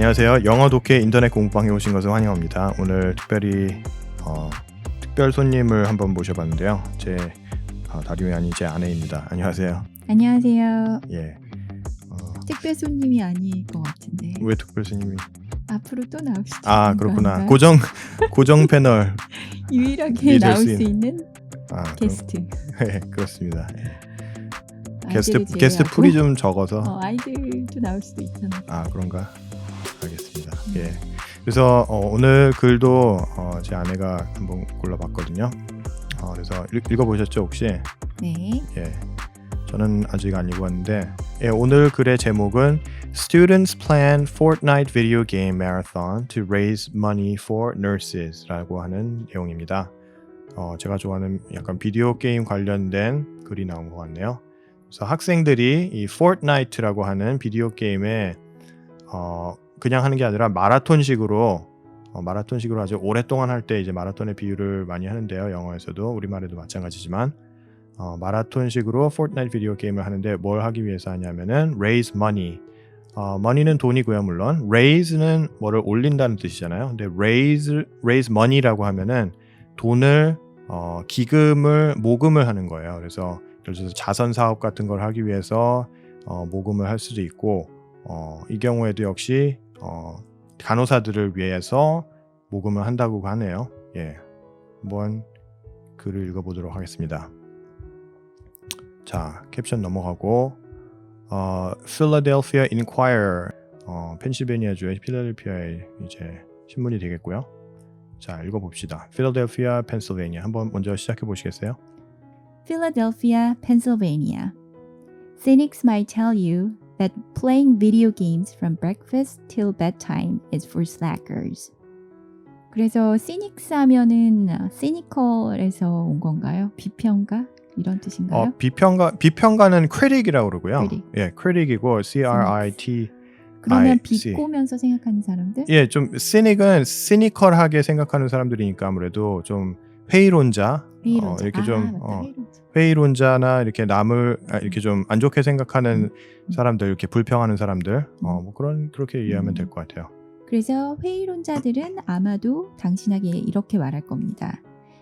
안녕하세요. 영어 독해 인터넷 공부방에 오신 것을 환영합니다. 오늘 특별히 특별 손님을 한번 모셔봤는데요. 제 다름이 아닌 제 아내입니다. 안녕하세요. 안녕하세요. 예. 특별 손님이 아닐 것 같은데 왜 특별 손님이? 앞으로 또 나올 수도 아 있는 거 그렇구나. 아닌가요? 고정 패널 유일하게 이 될 나올 수 수 있는. 있는 아 게스트. 예, 그렇습니다. 예. 아이들을 게스트 제외하고 풀이 좀 적어서. 아이들도 나올 수도 있잖아. 아 그런가? 알겠습니다. 예. 그래서 오늘 글도 제 아내가 한번 골라봤거든요. 그래서 읽어보셨죠 혹시? 네. 예. 저는 아직 안 읽었는데 예, 오늘 글의 제목은 Students plan Fortnite video game marathon to raise money for nurses라고 하는 내용입니다. 제가 좋아하는 약간 비디오 게임 관련된 글이 나온 것 같네요. 그래서 학생들이 이 Fortnite라고 하는 비디오 게임에 그냥 하는 게 아니라 마라톤식으로 아주 오랫동안 할 때 이제 마라톤의 비유를 많이 하는데요. 영어에서도 우리말에도 마찬가지지만 마라톤식으로 Fortnite 비디오 게임을 하는데 뭘 하기 위해서 하냐면은 raise money. money는 돈이고요, 물론. raise는 뭐를 올린다는 뜻이잖아요. 근데 raise money라고 하면은 돈을 모금을 하는 거예요. 그래서 예를 들어서 자선 사업 같은 걸 하기 위해서 모금을 할 수도 있고 이 경우에도 역시 간호사들을 위해서 모금을 한다고 하네요. 예, 한번 글을 읽어보도록 하겠습니다. 자, 캡션 넘어가고 Philadelphia Inquirer, 펜실베니아주의 필라델피아의 이제 신문이 되겠고요. 자, 읽어봅시다. Philadelphia, Pennsylvania. 한번 먼저 시작해 보시겠어요? Philadelphia, Pennsylvania. Cynics might tell you that playing video games from breakfast till bedtime is for slackers. 그래서 cynics 하면은 cynical에서 온 건가요? 비평가? 이런 뜻인가요? 비평가는 critic이라고 그러고요. critic. 예, critic이고 C-R-I-T. 그러면 비꼬면서 생각하는 사람들? 예, 좀 cynic은 cynical하게 생각하는 사람들이니까 아무래도 좀 회의론자. 이렇게 좀 회의론자나 이렇게 남을 이렇게 좀 안 좋게 생각하는 사람들, 이렇게 불평하는 사람들, 뭐 그렇게 이해하면 될 것 같아요. 그래서 회의론자들은 아마도 당신에게 이렇게 말할 겁니다.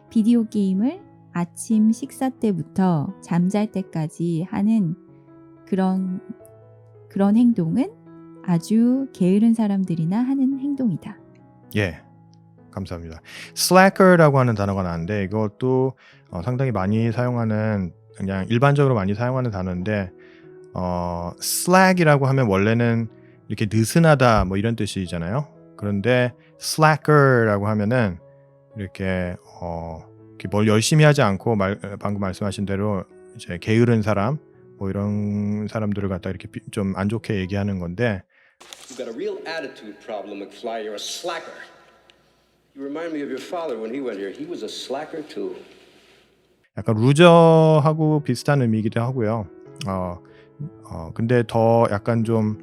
비디오 게임을 아침 식사 때부터 잠잘 때까지 하는 그런 행동은 아주 게으른 사람들이나 하는 행동이다. 예, 감사합니다. slacker라고 하는 단어가 나왔는데 이것도 상당히 많이 사용하는, 그냥 일반적으로 많이 사용하는 단어인데 slack이라고 하면 원래는 이렇게 느슨하다 뭐 이런 뜻이잖아요. 그런데 slacker라고 하면은 이렇게 뭘 열심히 하지 않고 방금 말씀하신 대로 이제 게으른 사람 뭐 이런 사람들을 갖다 이렇게 좀 안 좋게 얘기하는 건데. You've got a real attitude problem, McFly. You're a slacker. You remind me of your father when he went here. He was a slacker too. 약간 루저하고 비슷한 의미이기도 하고요. 근데 더 약간 좀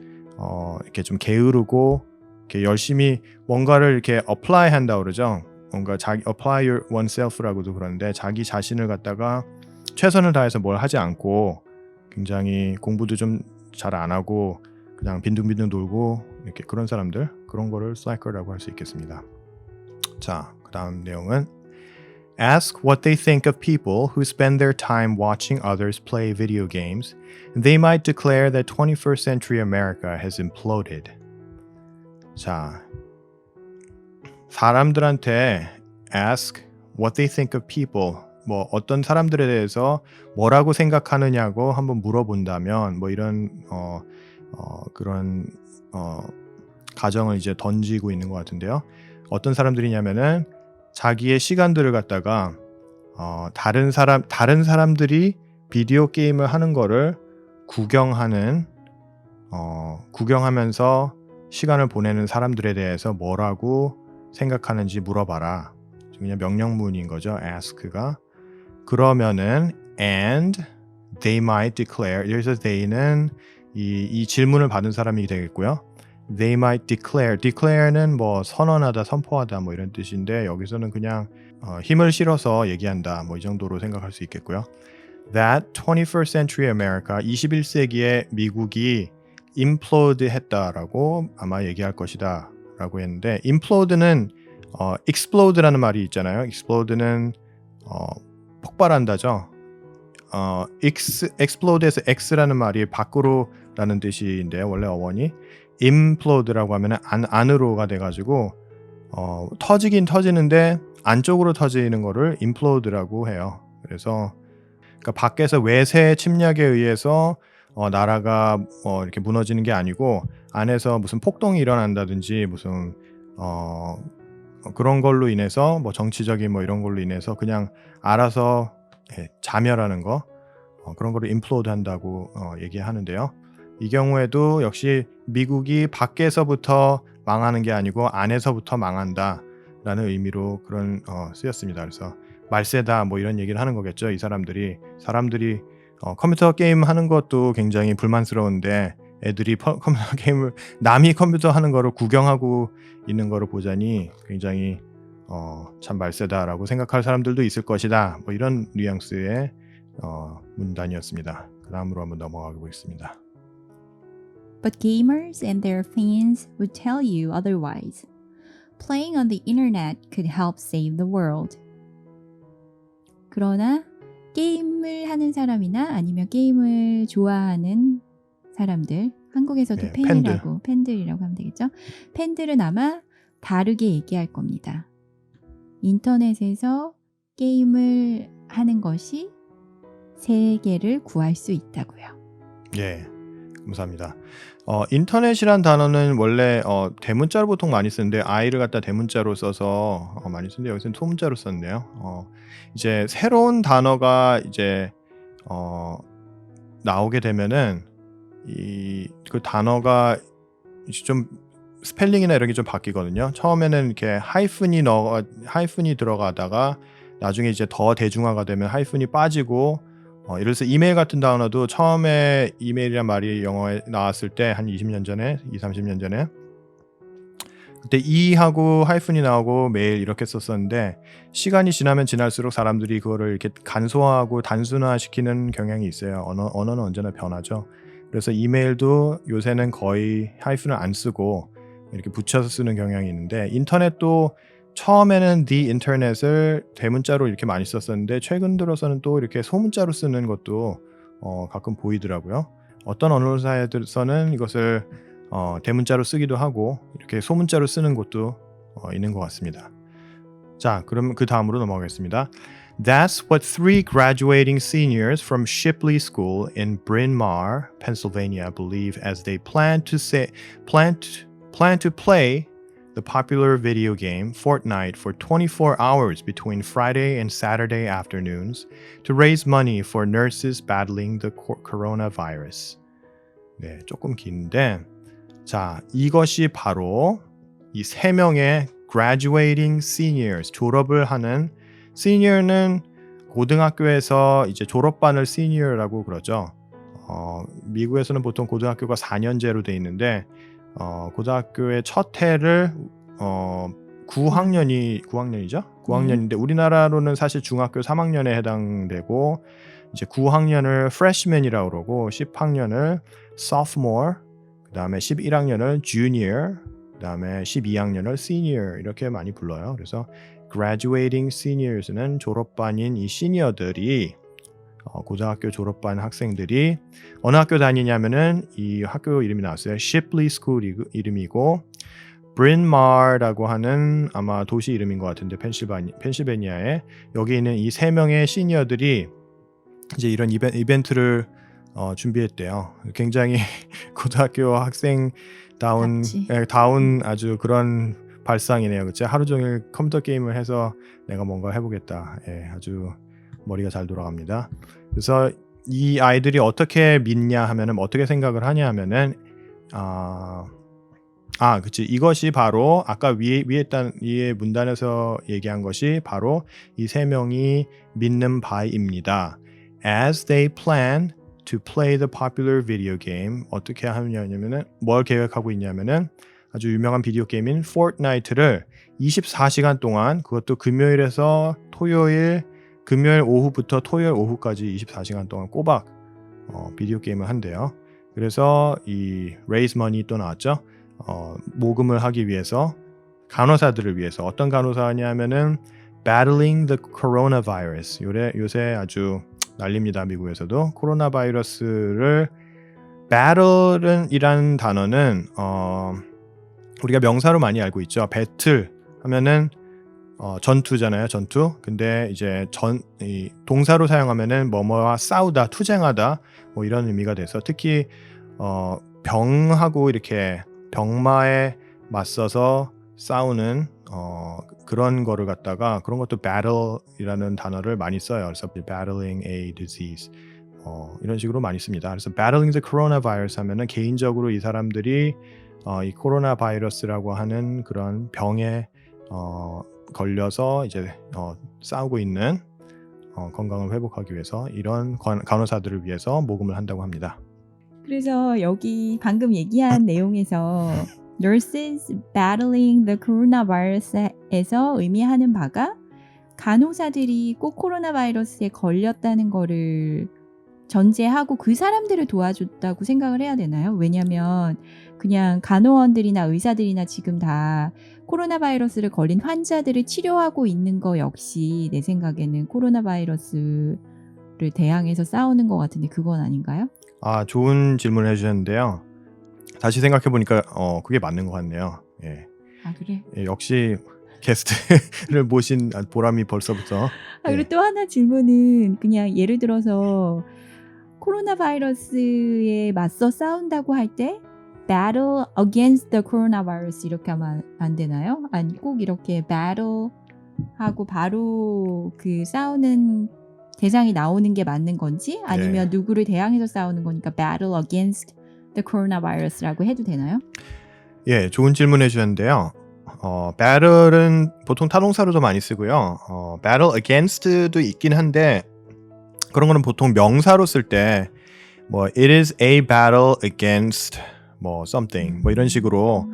이렇게 좀 게으르고 이렇게 열심히 뭔가를 이렇게 apply 한다고 그러죠. 뭔가 apply oneself라고도 그러는데 자기 자신을 갖다가 최선을 다해서 뭘 하지 않고 굉장히 공부도 좀 잘 안 하고 그냥 빈둥빈둥 돌고 이렇게 그런 사람들, 그런 거를 slacker라고 할 수 있겠습니다. 자, 그다음 내용은 Ask what they think of people who spend their time watching others play video games, and they might declare that 21st century America has imploded. 자, 사람들한테 ask what they think of people, 뭐 어떤 사람들에 대해서 뭐라고 생각하느냐고 한번 물어본다면 뭐 이런 그런 가정을 이제 던지고 있는 것 같은데요. 어떤 사람들이냐면은 자기의 시간들을 갖다가 다른 사람들이 비디오 게임을 하는 거를 구경하면서 시간을 보내는 사람들에 대해서 뭐라고 생각하는지 물어봐라. 그냥 명령문인 거죠. ask가. 그러면은 and they might declare. 여기서 they는 이 질문을 받은 사람이 되겠고요. They might declare는 뭐 선언하다, 선포하다 뭐 이런 뜻인데 여기서는 그냥 힘을 실어서 얘기한다 뭐 이 정도로 생각할 수 있겠고요. That 21st century America, 21세기의 미국이 implode 했다라고 아마 얘기할 것이다 라고 했는데 implode는 explode라는 말이 있잖아요. explode는 폭발한다죠. explode에서 x라는 말이 밖으로 라는 뜻인데요. 원래 어원이 implode라고 하면 안으로가 돼가지고 터지긴 터지는데 안쪽으로 터지는 거를 implode라고 해요. 그래서 그러니까 밖에서 외세 침략에 의해서 나라가 이렇게 무너지는 게 아니고 안에서 무슨 폭동이 일어난다든지 무슨 그런 걸로 인해서 뭐 정치적인 뭐 이런 걸로 인해서 그냥 알아서 자멸하는 거 그런 거를 implode 한다고 얘기하는데요. 이 경우에도 역시 미국이 밖에서부터 망하는 게 아니고 안에서부터 망한다라는 의미로 그런 쓰였습니다. 그래서 말세다 뭐 이런 얘기를 하는 거겠죠. 이 사람들이 컴퓨터 게임 하는 것도 굉장히 불만스러운데 애들이 컴퓨터 게임을 남이 컴퓨터 하는 거를 구경하고 있는 거를 보자니 굉장히 참 말세다라고 생각할 사람들도 있을 것이다. 뭐 이런 뉘앙스의 문단이었습니다. 그 다음으로 한번 넘어가 보겠습니다. But gamers and their fans would tell you otherwise. Playing on the internet could help save the world. 그러나 게임을 하는 사람이나 아니면 게임을 좋아하는 사람들, 한국에서도 네, 팬들이라고 하면 되겠죠. 팬들은 아마 다르게 얘기할 겁니다. 인터넷에서 게임을 하는 것이 세계를 구할 수 있다고요. 예, 감사합니다. 인터넷이란 단어는 원래 대문자로 보통 많이 쓰는데 I를 갖다 대문자로 써서 많이 쓰는데 여기서는 소문자로 썼네요. 이제 새로운 단어가 이제 나오게 되면은 그 단어가 좀 스펠링이나 이런 게 좀 바뀌거든요. 처음에는 이렇게 하이픈이 들어가다가 나중에 이제 더 대중화가 되면 하이픈이 빠지고 예를 들어서 이메일 같은 단어도 처음에 이메일이란 말이 영어에 나왔을 때 한 20년 전에 30년 전에 그때 E하고 하이픈이 나오고 메일 이렇게 썼었는데 시간이 지나면 지날수록 사람들이 그거를 이렇게 간소화하고 단순화시키는 경향이 있어요. 언어는 언제나 변하죠. 그래서 이메일도 요새는 거의 하이픈을 안 쓰고 이렇게 붙여서 쓰는 경향이 있는데 인터넷도 처음에는 the internet을 대문자로 이렇게 많이 썼었는데 최근 들어서는 또 이렇게 소문자로 쓰는 것도 가끔 보이더라고요. 어떤 언론사에서는 이것을 대문자로 쓰기도 하고 이렇게 소문자로 쓰는 곳도 있는 것 같습니다. 자, 그럼 그 다음으로 넘어가겠습니다. That's what 3 graduating seniors from Shipley School in Bryn Mawr, Pennsylvania believe as they plan to play the popular video game Fortnite for 24 hours between Friday and Saturday afternoons to raise money for nurses battling the coronavirus. 네, 조금 긴데 자, 이것이 바로 이 3명의 graduating seniors, 졸업을 하는 senior는 고등학교에서 이제 졸업반을 senior라고 그러죠. 미국에서는 보통 고등학교가 4년제로 돼 있는데 고등학교의 첫 해를 9학년이죠? 9학년인데 우리나라로는 사실 중학교 3학년에 해당되고 이제 9학년을 freshman이라고 그러고 10학년을 sophomore, 그다음에 11학년을 junior, 그다음에 12학년을 senior 이렇게 많이 불러요. 그래서 graduating seniors는 졸업반인 이 시니어들이 고등학교 졸업반 학생들이 어느 학교 다니냐면은 이 학교 이름이 나왔어요. Shipley School 이름이고 Bryn Mawr라고 하는 아마 도시 이름인 것 같은데 펜실베니아에 여기 있는 이 3명의 시니어들이 이제 이런 이벤트를 준비했대요. 굉장히 고등학교 학생다운 아주 그런 발상이네요. 그치? 하루 종일 컴퓨터 게임을 해서 내가 뭔가 해보겠다. 예, 아주 머리가 잘 돌아갑니다. 그래서 이 아이들이 어떻게 믿냐 하면은 어떻게 생각을 하냐 하면은 그치. 이것이 바로 아까 위에 문단에서 얘기한 것이 바로 이 3명이 믿는 바입니다. As they plan to play the popular video game, 어떻게 하냐면은 뭘 계획하고 있냐면은 아주 유명한 비디오 게임인 Fortnite를 24시간 동안 그것도 금요일 오후부터 토요일 오후까지 24시간 동안 꼬박 비디오 게임을 한대요. 그래서 이 raise money 또 나왔죠. 모금을 하기 위해서 간호사들을 위해서 어떤 간호사냐면은 battling the coronavirus. 요새 아주 난립니다. 미국에서도 코로나 바이러스를 battle이라는 단어는 우리가 명사로 많이 알고 있죠. battle 하면은 전투잖아요. 전투. 근데 이제 이 동사로 사용하면은 뭐뭐와 싸우다, 투쟁하다 뭐 이런 의미가 돼서 특히 병하고 이렇게 병마에 맞서서 싸우는 그런 거를 갖다가 그런 것도 battle이라는 단어를 많이 써요. 그래서 battling a disease 이런 식으로 많이 씁니다. 그래서 battling the coronavirus 하면은 개인적으로 이 사람들이 이 코로나 바이러스라고 하는 그런 병에 걸려서 이제 싸우고 있는 건강을 회복하기 위해서 이런 간호사들을 위해서 모금을 한다고 합니다. 그래서 여기 방금 얘기한 내용에서 nurses battling the coronavirus에서 의미하는 바가 간호사들이 꼭 코로나 바이러스에 걸렸다는 거를 전제하고 그 사람들을 도와줬다고 생각을 해야 되나요? 왜냐하면 그냥 간호원들이나 의사들이나 지금 다 코로나 바이러스를 걸린 환자들을 치료하고 있는 거 역시 내 생각에는 코로나 바이러스를 대항해서 싸우는 것 같은데 그건 아닌가요? 좋은 질문을 해주셨는데요. 다시 생각해 보니까 그게 맞는 것 같네요. 예. 아 그래? 예, 역시 게스트를 모신 보람이 벌써부터. 그리고 또 하나 질문은 그냥 예를 들어서 코로나 바이러스에 맞서 싸운다고 할 때 battle against the coronavirus 이렇게 하면 안 되나요? 아니 꼭 이렇게 battle 하고 바로 그 싸우는 대상이 나오는 게 맞는 건지 아니면 누구를 대항해서 싸우는 거니까 battle against the coronavirus라고 해도 되나요? 예, 좋은 질문 해주셨는데요. battle은 보통 타동사로도 많이 쓰고요. battle against도 있긴 한데 그런 거는 보통 명사로 쓸 때 뭐 it is a battle against 뭐 something 뭐 이런 식으로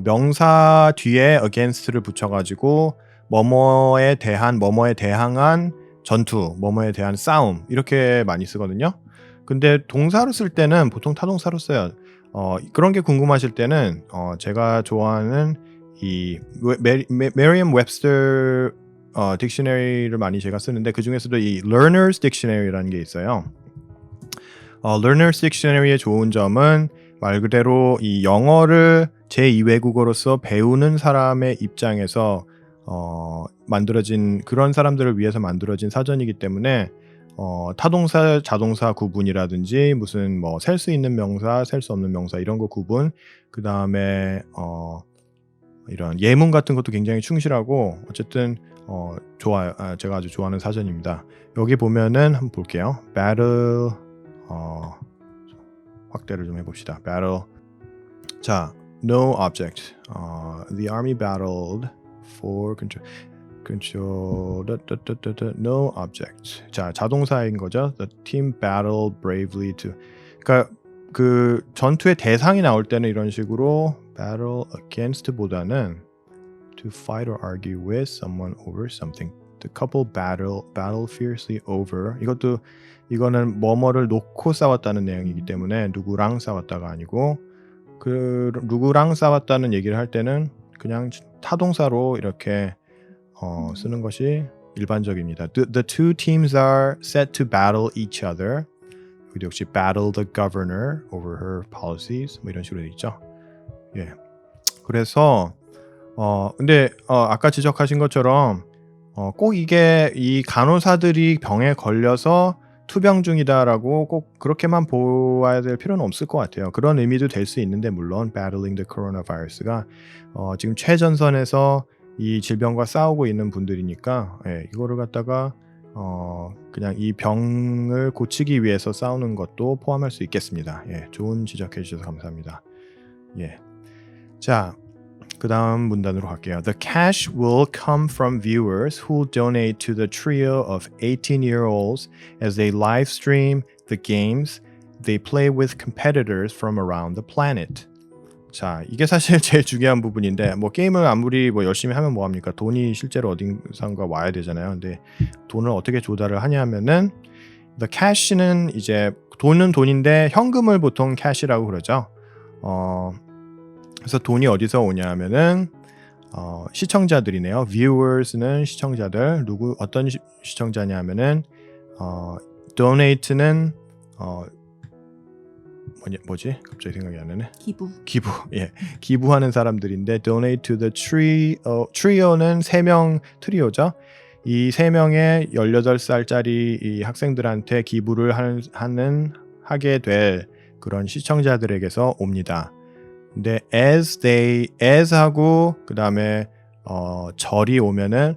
명사 뒤에 against를 붙여가지고 뭐뭐에 대항한 전투, 뭐뭐에 대한 싸움 이렇게 많이 쓰거든요. 근데 동사로 쓸 때는 보통 타동사로 써요. 그런 게 궁금하실 때는 제가 좋아하는 이 메리엄 웹스터 딕셔너리를 많이 제가 쓰는데 그 중에서도 이 Learner's Dictionary라는 게 있어요. Learner's Dictionary의 좋은 점은 말 그대로 이 영어를 제2외국어로서 배우는 사람의 입장에서 만들어진 그런 사람들을 위해서 만들어진 사전이기 때문에 타동사, 자동사 구분이라든지 무슨 뭐 셀 수 있는 명사, 셀 수 없는 명사 이런 거 구분, 그 다음에 이런 예문 같은 것도 굉장히 충실하고 어쨌든 좋아요. 제가 아주 좋아하는 사전입니다. 여기 보면은 한번 볼게요. battle 확대를 좀 해봅시다. battle 자, no object. The army battled for control no object. 자, 자동사인 거죠. The team battled bravely to. 그러니까 그 전투의 대상이 나올 때는 이런 식으로 battle against보다는 to fight or argue with someone over something. The couple battle fiercely over. 이거는 뭐뭐를 놓고 싸웠다는 내용이기 때문에 누구랑 싸웠다가 아니고 그 누구랑 싸웠다는 얘기를 할 때는 그냥 타동사로 이렇게 쓰는 것이 일반적입니다. The two teams are set to battle each other. 여기도 역시 battle the governor over her policies 뭐 이런 식으로 돼 있죠. 예. 그래서 근데 아까 지적하신 것처럼 꼭 이게 이 간호사들이 병에 걸려서 투병 중이다라고 꼭 그렇게만 보아야 될 필요는 없을 것 같아요. 그런 의미도 될 수 있는데 물론 battling the coronavirus가 지금 최전선에서 이 질병과 싸우고 있는 분들이니까 이거를 갖다가 그냥 이 병을 고치기 위해서 싸우는 것도 포함할 수 있겠습니다. 예, 좋은 지적해 주셔서 감사합니다. 예, 자, 그 다음 문단으로 갈게요. The cash will come from viewers who donate to the trio of 18-year-olds as they live stream the games they play with competitors from around the planet. 자, 이게 사실 제일 중요한 부분인데 뭐 게임을 아무리 뭐 열심히 하면 뭐합니까? 돈이 실제로 어딘가 와야 되잖아요. 근데 돈을 어떻게 조달을 하냐 하면은 The cash는 이제 돈은 돈인데 현금을 보통 cash이라고 그러죠. 그래서 돈이 어디서 오냐 하면은 시청자들이네요. viewers는 시청자들. 어떤 시청자냐 하면은 donate는 뭐지? 갑자기 생각이 안 나네. 기부. 예. 기부하는 사람들인데 donate to the trio는 3명 트리오죠. 이 3명의 18살짜리 이 학생들한테 기부를 하게 될 그런 시청자들에게서 옵니다. 근데 as하고 그다음에 절이 오면은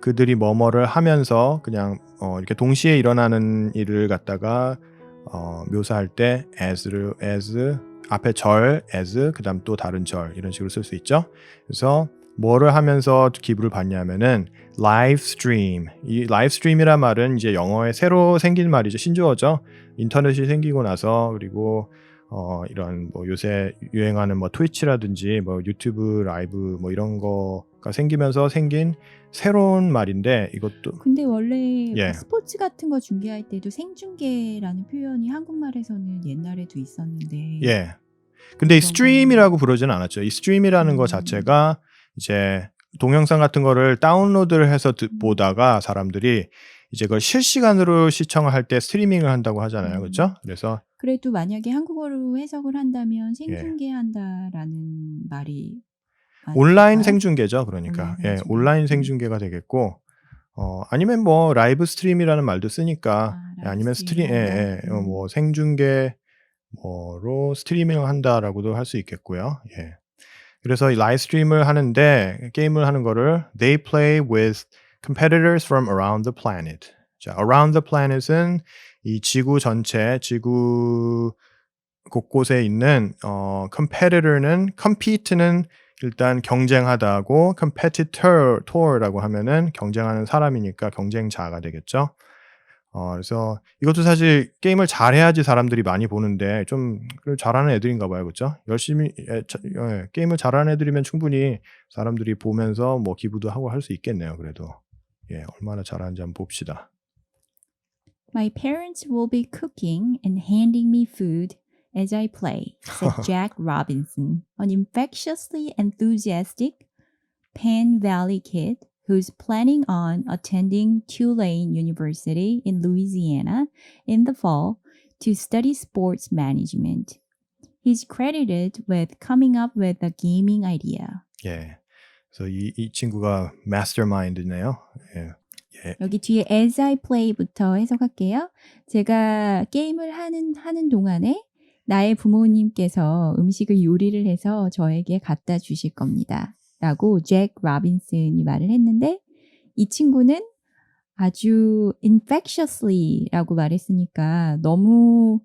그들이 뭐뭐를 하면서 그냥 이렇게 동시에 일어나는 일을 갖다가 묘사할 때 as 앞에 절 as 그다음 또 다른 절 이런 식으로 쓸 수 있죠. 그래서 뭐를 하면서 기부를 받냐면은 live stream. 이 live stream이란 말은 이제 영어에 새로 생긴 말이죠. 신조어죠. 인터넷이 생기고 나서 그리고 이런 뭐 요새 유행하는 뭐 트위치라든지 뭐 유튜브 라이브 뭐 이런 거가 생기면서 생긴 새로운 말인데 이것도 근데 원래 예. 스포츠 같은 거 중계할 때도 생중계라는 표현이 한국말에서는 옛날에도 있었는데 예. 근데 이 그런 스트림이라고 부르지는 않았죠. 이 스트림이라는 거 자체가 이제 동영상 같은 거를 다운로드를 해서 보다가 사람들이 이제 그걸 실시간으로 시청을 할 때 스트리밍을 한다고 하잖아요. 그렇죠? 그래서 그래도 만약에 한국어로 해석을 한다면 예. 생중계한다라는 말이 온라인 맞을까요? 생중계죠. 그러니까 온라인 생중계. 온라인 생중계가 되겠고 아니면 뭐 라이브 스트림이라는 말도 쓰니까 라이브 아니면 스트리밍 한다. 뭐 생중계 뭐로 스트리밍을 한다라고도 할 수 있겠고요. 예. 그래서 이 라이브 스트림을 하는데 게임을 하는 거를 they play with competitors from around the planet. 자, around the planet은 이 지구 전체, 지구 곳곳에 있는 competitor는 compete는 일단 경쟁하다고 competitor라고 하면은 경쟁하는 사람이니까 경쟁자가 되겠죠. 그래서 이것도 사실 게임을 잘해야지 사람들이 많이 보는데 좀 잘하는 애들인가 봐요. 그렇죠? 열심히 게임을 잘하는 애들이면 충분히 사람들이 보면서 뭐 기부도 하고 할 수 있겠네요. 그래도 예, 얼마나 잘하는지 한번 봅시다. My parents will be cooking and handing me food as I play, said Jack Robinson, an infectiously enthusiastic Penn Valley kid who's planning on attending Tulane University in Louisiana in the fall to study sports management. He's credited with coming up with a gaming idea. 예. 그래서 이 친구가 mastermind네요. 예. 여기 뒤에 as I play부터 해석할게요. 제가 게임을 하는 동안에 나의 부모님께서 음식을 요리를 해서 저에게 갖다 주실 겁니다. 라고 잭 로빈슨이 말을 했는데 이 친구는 아주 infectiously라고 말했으니까 너무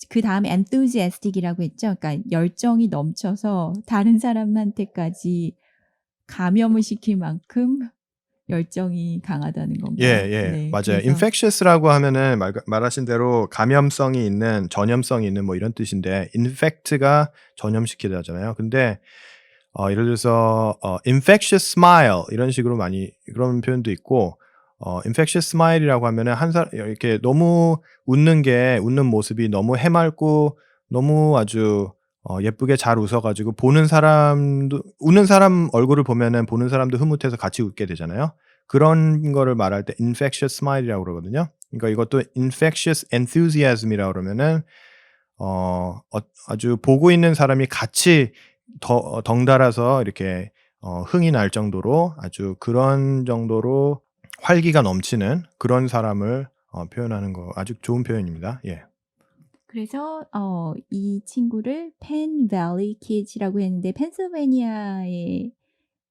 그 다음에 enthusiastic이라고 했죠. 그러니까 열정이 넘쳐서 다른 사람한테까지 감염을 시킬 만큼 열정이 강하다는 건가요? 예, 네, 맞아요. 그래서 infectious라고 하면은 말하신 대로 감염성이 있는, 전염성이 있는 뭐 이런 뜻인데 infect가 전염시키다잖아요. 근데 예를 들어서 infectious smile 이런 식으로 많이 그런 표현도 있고 infectious smile이라고 하면은 한 사람 이렇게 너무 웃는 모습이 너무 해맑고 너무 아주 예쁘게 잘 웃어가지고 보는 사람도 웃는 사람 얼굴을 보면은 보는 사람도 흐뭇해서 같이 웃게 되잖아요. 그런 거를 말할 때 infectious smile이라고 그러거든요. 그러니까 이것도 infectious enthusiasm이라고 그러면은 아주 보고 있는 사람이 같이 덩달아서 이렇게 흥이 날 정도로 아주 그런 정도로 활기가 넘치는 그런 사람을 표현하는 거 아주 좋은 표현입니다. 예. 그래서 이 친구를 펜 밸리 키즈라고 했는데 펜실베니아의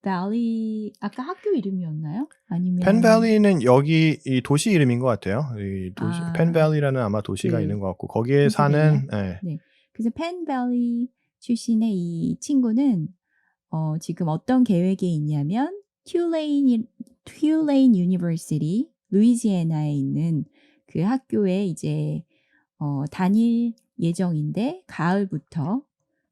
밸리 아까 학교 이름이었나요? 아니면 펜밸리는 여기 이 도시 이름인 것 같아요. 이 도시 아, 펜밸리라는 아마 도시가 그 있는 것 같고 거기에 펜실베니아? 사는 예. 네. 그래서 펜 밸리 출신의 이 친구는 지금 어떤 계획이 있냐면 튤레인 유니버시티 루이지애나에 있는 그 학교에 이제 다닐 예정인데 가을부터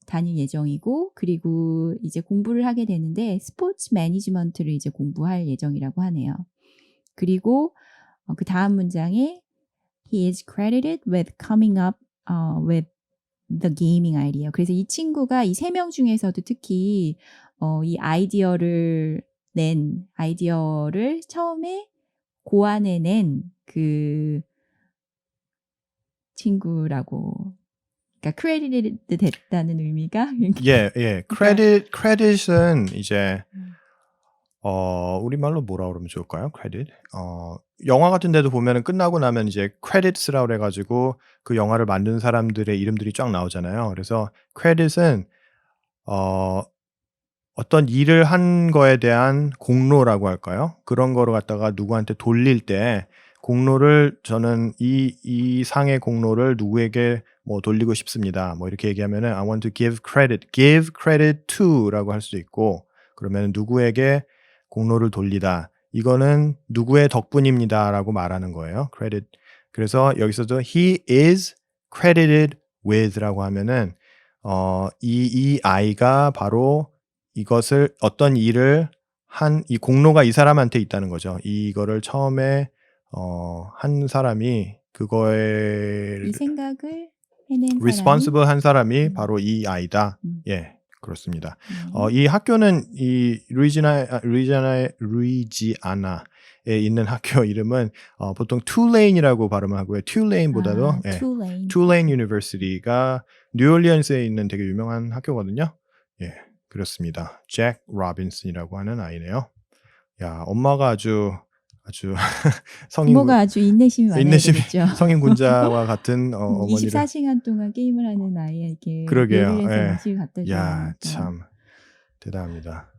다닐 예정이고 그리고 이제 공부를 하게 되는데 스포츠 매니지먼트를 이제 공부할 예정이라고 하네요. 그리고 그 다음 문장에 he is credited with coming up with the gaming idea. 그래서 이 친구가 이 3명 중에서도 특히 이 아이디어를 처음에 고안해낸 그 친구라고. 그러니까 크레디트 됐다는 의미가 예. 크레딧은 이제 우리말로 뭐라 그러면 좋을까요? 크레딧. 영화 같은 데도 보면은 끝나고 나면 이제 크레딧스라고 그래 가지고 그 영화를 만든 사람들의 이름들이 쫙 나오잖아요. 그래서 크레딧은 어떤 일을 한 거에 대한 공로라고 할까요? 그런 거를 갖다가 누구한테 돌릴 때 공로를 저는 이 상의 공로를 누구에게 뭐 돌리고 싶습니다. 뭐 이렇게 얘기하면은 I want to give credit to라고 할 수도 있고 그러면 누구에게 공로를 돌리다. 이거는 누구의 덕분입니다라고 말하는 거예요. credit. 그래서 여기서도 he is credited with라고 하면은 이 아이가 바로 이것을 어떤 일을 한 이 공로가 이 사람한테 있다는 거죠. 이거를 처음에 한 사람이 그거에 이 생각을 해낸 responsible 한 사람이 음. 바로 이 아이다. 음. 예, 그렇습니다. 사람이 이 학교는 이 루이지아나에 있는 학교 이름은 보통 Tulane이라고 발음을 하고요. Tulane보다도 Tulane. Tulane University가 뉴올리언스에 있는 되게 유명한 학교거든요. 예, 그렇습니다. 잭 로빈슨이라고 하는 아이네요. 야, 엄마가 아주 부모가 아주 인내심이 많아야 되겠죠. 성인 군자와 같은 어머니를 24시간 동안 게임을 하는 아이에게 그러게요. 요리를 해서 예. 음식을 갖다 줘야 야, 하니까. 참 대단합니다.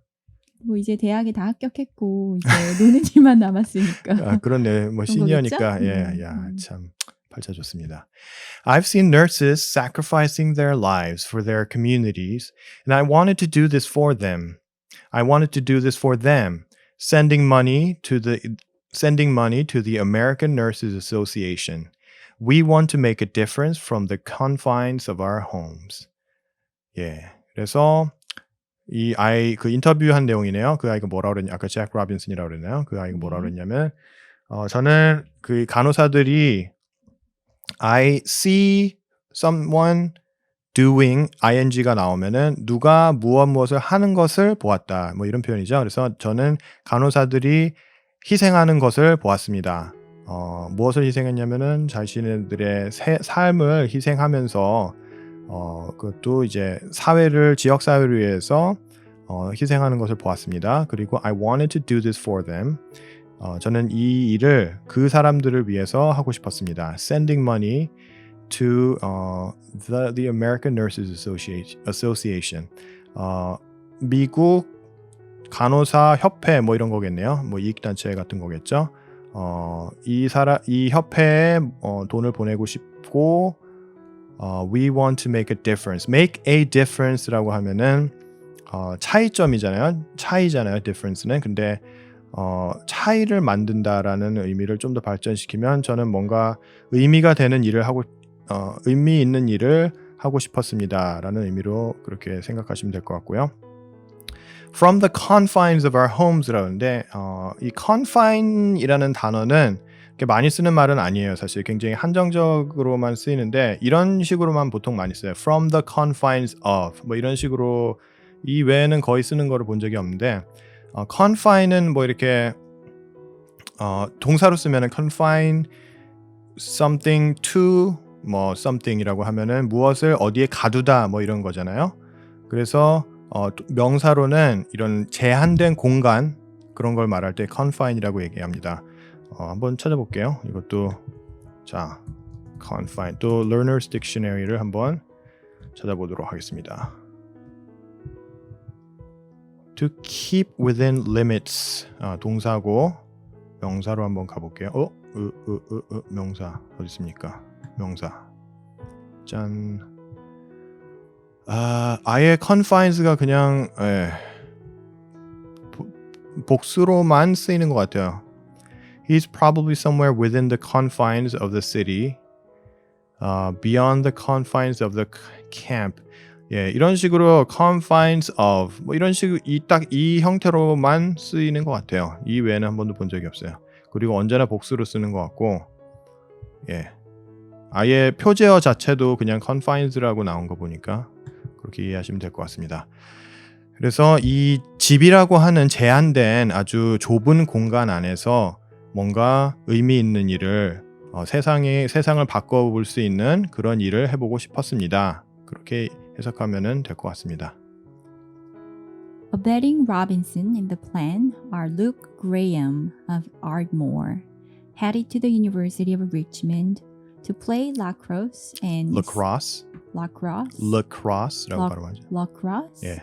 뭐 이제 대학에 다 합격했고 이제 노는 일만 남았으니까. 아, 그렇네. 뭐 그런 시니어니까 거겠죠? 야, 참 팔자 좋습니다. I've seen nurses sacrificing their lives for their communities, and I wanted to do this for them. Sending money to the American Nurses Association. We want to make a difference from the confines of our homes. 예. 그래서 이 아이 그 인터뷰한 내용이네요. 그 아이가 뭐라 그랬냐? 아까 잭 로빈슨이라고 그랬나요? 그 아이가 뭐라 그랬냐면 저는 그 간호사들이 I see someone doing ing가 나오면은 누가 무엇을 하는 것을 보았다. 뭐 이런 표현이죠. 그래서 저는 간호사들이 희생하는 것을 보았습니다. 무엇을 희생했냐면은 자신들의 삶을 희생하면서 그것도 이제 지역 사회를 위해서 희생하는 것을 보았습니다. 그리고 I wanted to do this for them. 저는 이 일을 그 사람들을 위해서 하고 싶었습니다. Sending money to the American Nurses Association. 미국 간호사 협회 뭐 이런 거겠네요. 뭐 이익단체 같은 거겠죠. 이 협회에 돈을 보내고 싶고 we want to make a difference. Make a difference라고 하면은 차이잖아요. difference는. 근데 차이를 만든다라는 의미를 좀 더 발전시키면 저는 뭔가 의미가 되는 일을 의미 있는 일을 하고 싶었습니다라는 의미로 그렇게 생각하시면 될 것 같고요. From the confines of our homes라는데 이 confine이라는 단어는 이렇게 많이 쓰는 말은 아니에요. 사실 굉장히 한정적으로만 쓰이는데 이런 식으로만 보통 많이 써요. From the confines of 뭐 이런 식으로 이 외에는 거의 쓰는 거를 본 적이 없는데 confine은 뭐 이렇게 동사로 쓰면은 confine something to 뭐 something이라고 하면은 무엇을 어디에 가두다 뭐 이런 거잖아요. 그래서 명사로는 이런 제한된 공간 그런 걸 말할 때 confine이라고 얘기합니다. 한번 찾아볼게요. 이것도 자 confine 또 Learner's Dictionary를 한번 찾아보도록 하겠습니다. To keep within limits 동사고 명사로 한번 가볼게요. 명사 어디 있습니까? 명사 짠. 아예 confines가 그냥 복수로만 쓰이는 것 같아요. He's probably somewhere within the confines of the city, beyond the confines of the camp. 예, 이런 식으로 confines of 뭐 이런 식으로 딱 이 형태로만 쓰이는 것 같아요. 이 외에는 한 번도 본 적이 없어요. 그리고 언제나 복수로 쓰는 것 같고, 예, 아예 표제어 자체도 그냥 confines라고 나온 거 보니까 그렇게 이해하시면 될 것 같습니다. 그래서 이 집이라고 하는 제한된 아주 좁은 공간 안에서 뭔가 의미 있는 일을 세상을 바꿔볼 수 있는 그런 일을 해보고 싶었습니다. 그렇게 해석하면 될 것 같습니다. Abetting Robinson in the plan are Luke Graham of Ardmore, headed to the University of Richmond to play lacrosse and lacrosse라고 발음하죠. lacrosse. 예,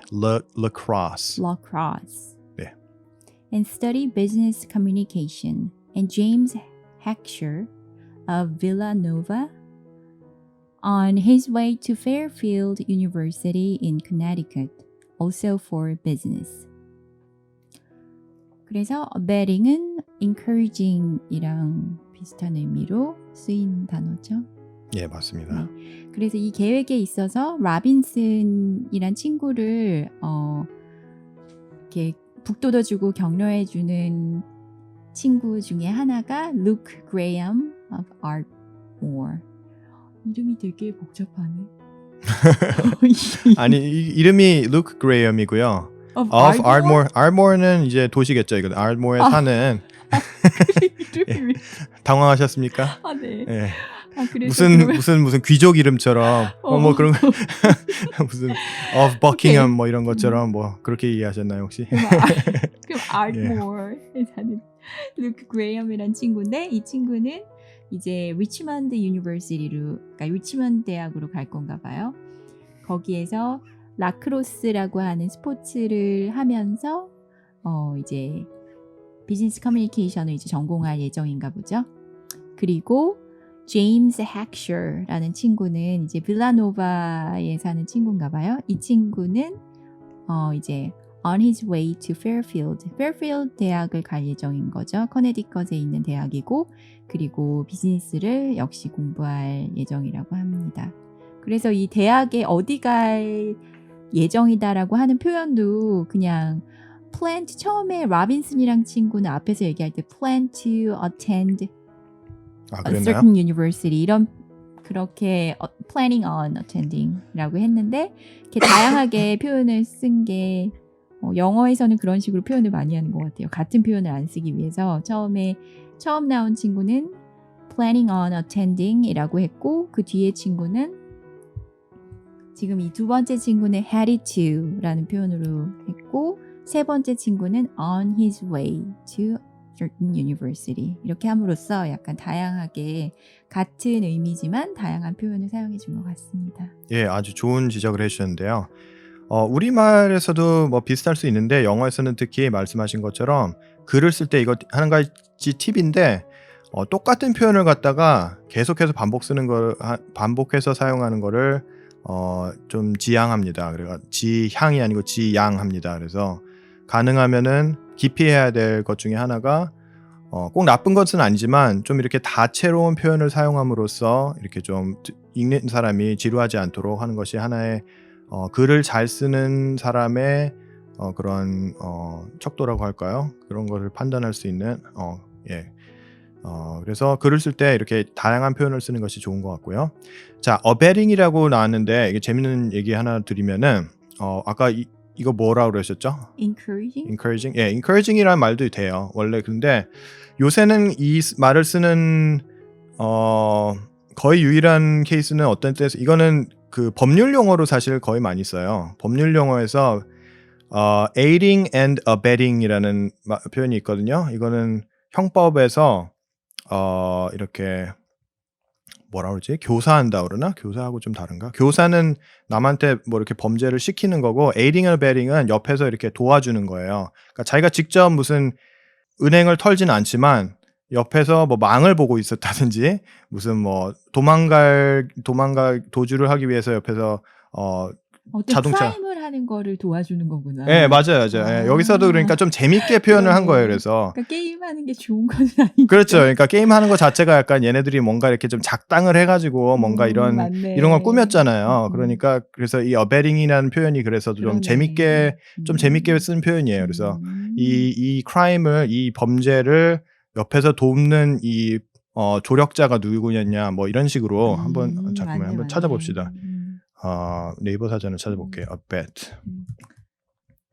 lacrosse. Lacrosse. 네. And study business communication. And James Heckscher of Villanova on his way to Fairfield University in Connecticut, also for business. 그래서 abetting은 encouraging이랑 비슷한 의미로 쓰인 단어죠. 예, 맞습니다. 그래서 이 계획에 있어서 라빈슨이란 친구를 이렇게 북돋워주고 격려해주는 친구 중에 하나가 Luke Graham of Ardmore. 이름이 되게 복잡하네. 아니 이름이 Luke Graham이고요. of of Ardmore. Ardmore는 이제 도시겠죠. 이거 Ardmore에 사는. 이름이 당황하셨습니까? 아, 네. 예. 아, 그래서 무슨 귀족 이름처럼 뭐 그런 거 무슨 of Buckingham 오케이. 뭐 이런 것처럼 뭐 그렇게 이해하셨나요 혹시? 그럼 Ardmore에 사는 루크 그레이엄이란 친구인데 이 친구는 이제 리치먼드 유니버시티로 그러니까 리치먼드 대학으로 갈 건가 봐요. 거기에서 라크로스라고 하는 스포츠를 하면서 이제 비즈니스 커뮤니케이션을 이제 전공할 예정인가 보죠. 그리고 제임스 핵셔라는 친구는 이제 빌라노바에 사는 친구인가 봐요. 이 친구는 이제 on his way to Fairfield 대학을 갈 예정인 거죠. 커네디컷에 있는 대학이고 그리고 비즈니스를 역시 공부할 예정이라고 합니다. 그래서 이 대학에 어디 갈 예정이다라고 하는 표현도 그냥 plan to, 처음에 라빈슨이랑 친구는 앞에서 얘기할 때 plan to attend a 그랬나요? certain university 이런 그렇게 planning on attending라고 했는데 이렇게 다양하게 표현을 쓴 게 영어에서는 그런 식으로 표현을 많이 하는 것 같아요. 같은 표현을 안 쓰기 위해서 처음 나온 친구는 planning on attending이라고 했고 그 뒤에 친구는 지금 이 두 번째 친구는 headed to라는 표현으로 했고 세 번째 친구는 on his way to certain university 이렇게 함으로써 약간 다양하게 같은 의미지만 다양한 표현을 사용해 준 것 같습니다. 예, 아주 좋은 지적을 해주셨는데요. 우리말에서도 뭐 비슷할 수 있는데 영어에서는 특히 말씀하신 것처럼 글을 쓸 때 이거 한 가지 팁인데 똑같은 표현을 갖다가 계속해서 반복해서 사용하는 거를 좀 지양합니다. 그래가 지향이 아니고 지양합니다. 그래서 가능하면은 기피해야 될 것 중에 하나가 꼭 나쁜 것은 아니지만 좀 이렇게 다채로운 표현을 사용함으로써 이렇게 좀 읽는 사람이 지루하지 않도록 하는 것이 하나의 글을 잘 쓰는 사람의 그런 척도라고 할까요? 그런 것을 판단할 수 있는 그래서 글을 쓸 때 이렇게 다양한 표현을 쓰는 것이 좋은 것 같고요. 자, abetting이라고 나왔는데 이게 재밌는 얘기 하나 드리면은 아까 이거 뭐라고 그러셨죠? encouraging? 예, encouraging이라는 말도 돼요. 원래 근데 요새는 이 말을 쓰는 거의 유일한 케이스는 어떤 때에서 이거는 그 법률 용어로 사실 거의 많이 써요. 법률 용어에서 aiding and abetting이라는 표현이 있거든요. 이거는 형법에서 이렇게 뭐라 그러지? 교사한다 그러나? 교사하고 좀 다른가? 교사는 남한테 뭐 이렇게 범죄를 시키는 거고 aiding and abetting은 옆에서 이렇게 도와주는 거예요. 그러니까 자기가 직접 무슨 은행을 털지는 않지만 옆에서 뭐 망을 보고 있었다든지 무슨 뭐 도망갈 도주를 하기 위해서 옆에서 어떤 자동차 크라임을 하는 거를 도와주는 거구나. 예, 맞아요. 예, 여기서도 그러니까 좀 재밌게 표현을 한 거예요. 그래서 그러니까 게임하는 게 좋은 건 아니죠. 그렇죠. 그러니까 게임하는 거 자체가 약간 얘네들이 뭔가 이렇게 좀 작당을 해가지고 뭔가 이런 맞네. 걸 꾸몄잖아요. 그러니까 그래서 이 abetting이라는 표현이 그래서 좀 그러네. 재밌게 쓴 표현이에요. 그래서 이 크라임을 이 범죄를 옆에서 돕는 이 조력자가 누구였냐 뭐 이런 식으로 한번 잠깐만 맞네, 한번 맞네. 찾아봅시다. 네이버 사전을 찾아볼게요. A bet.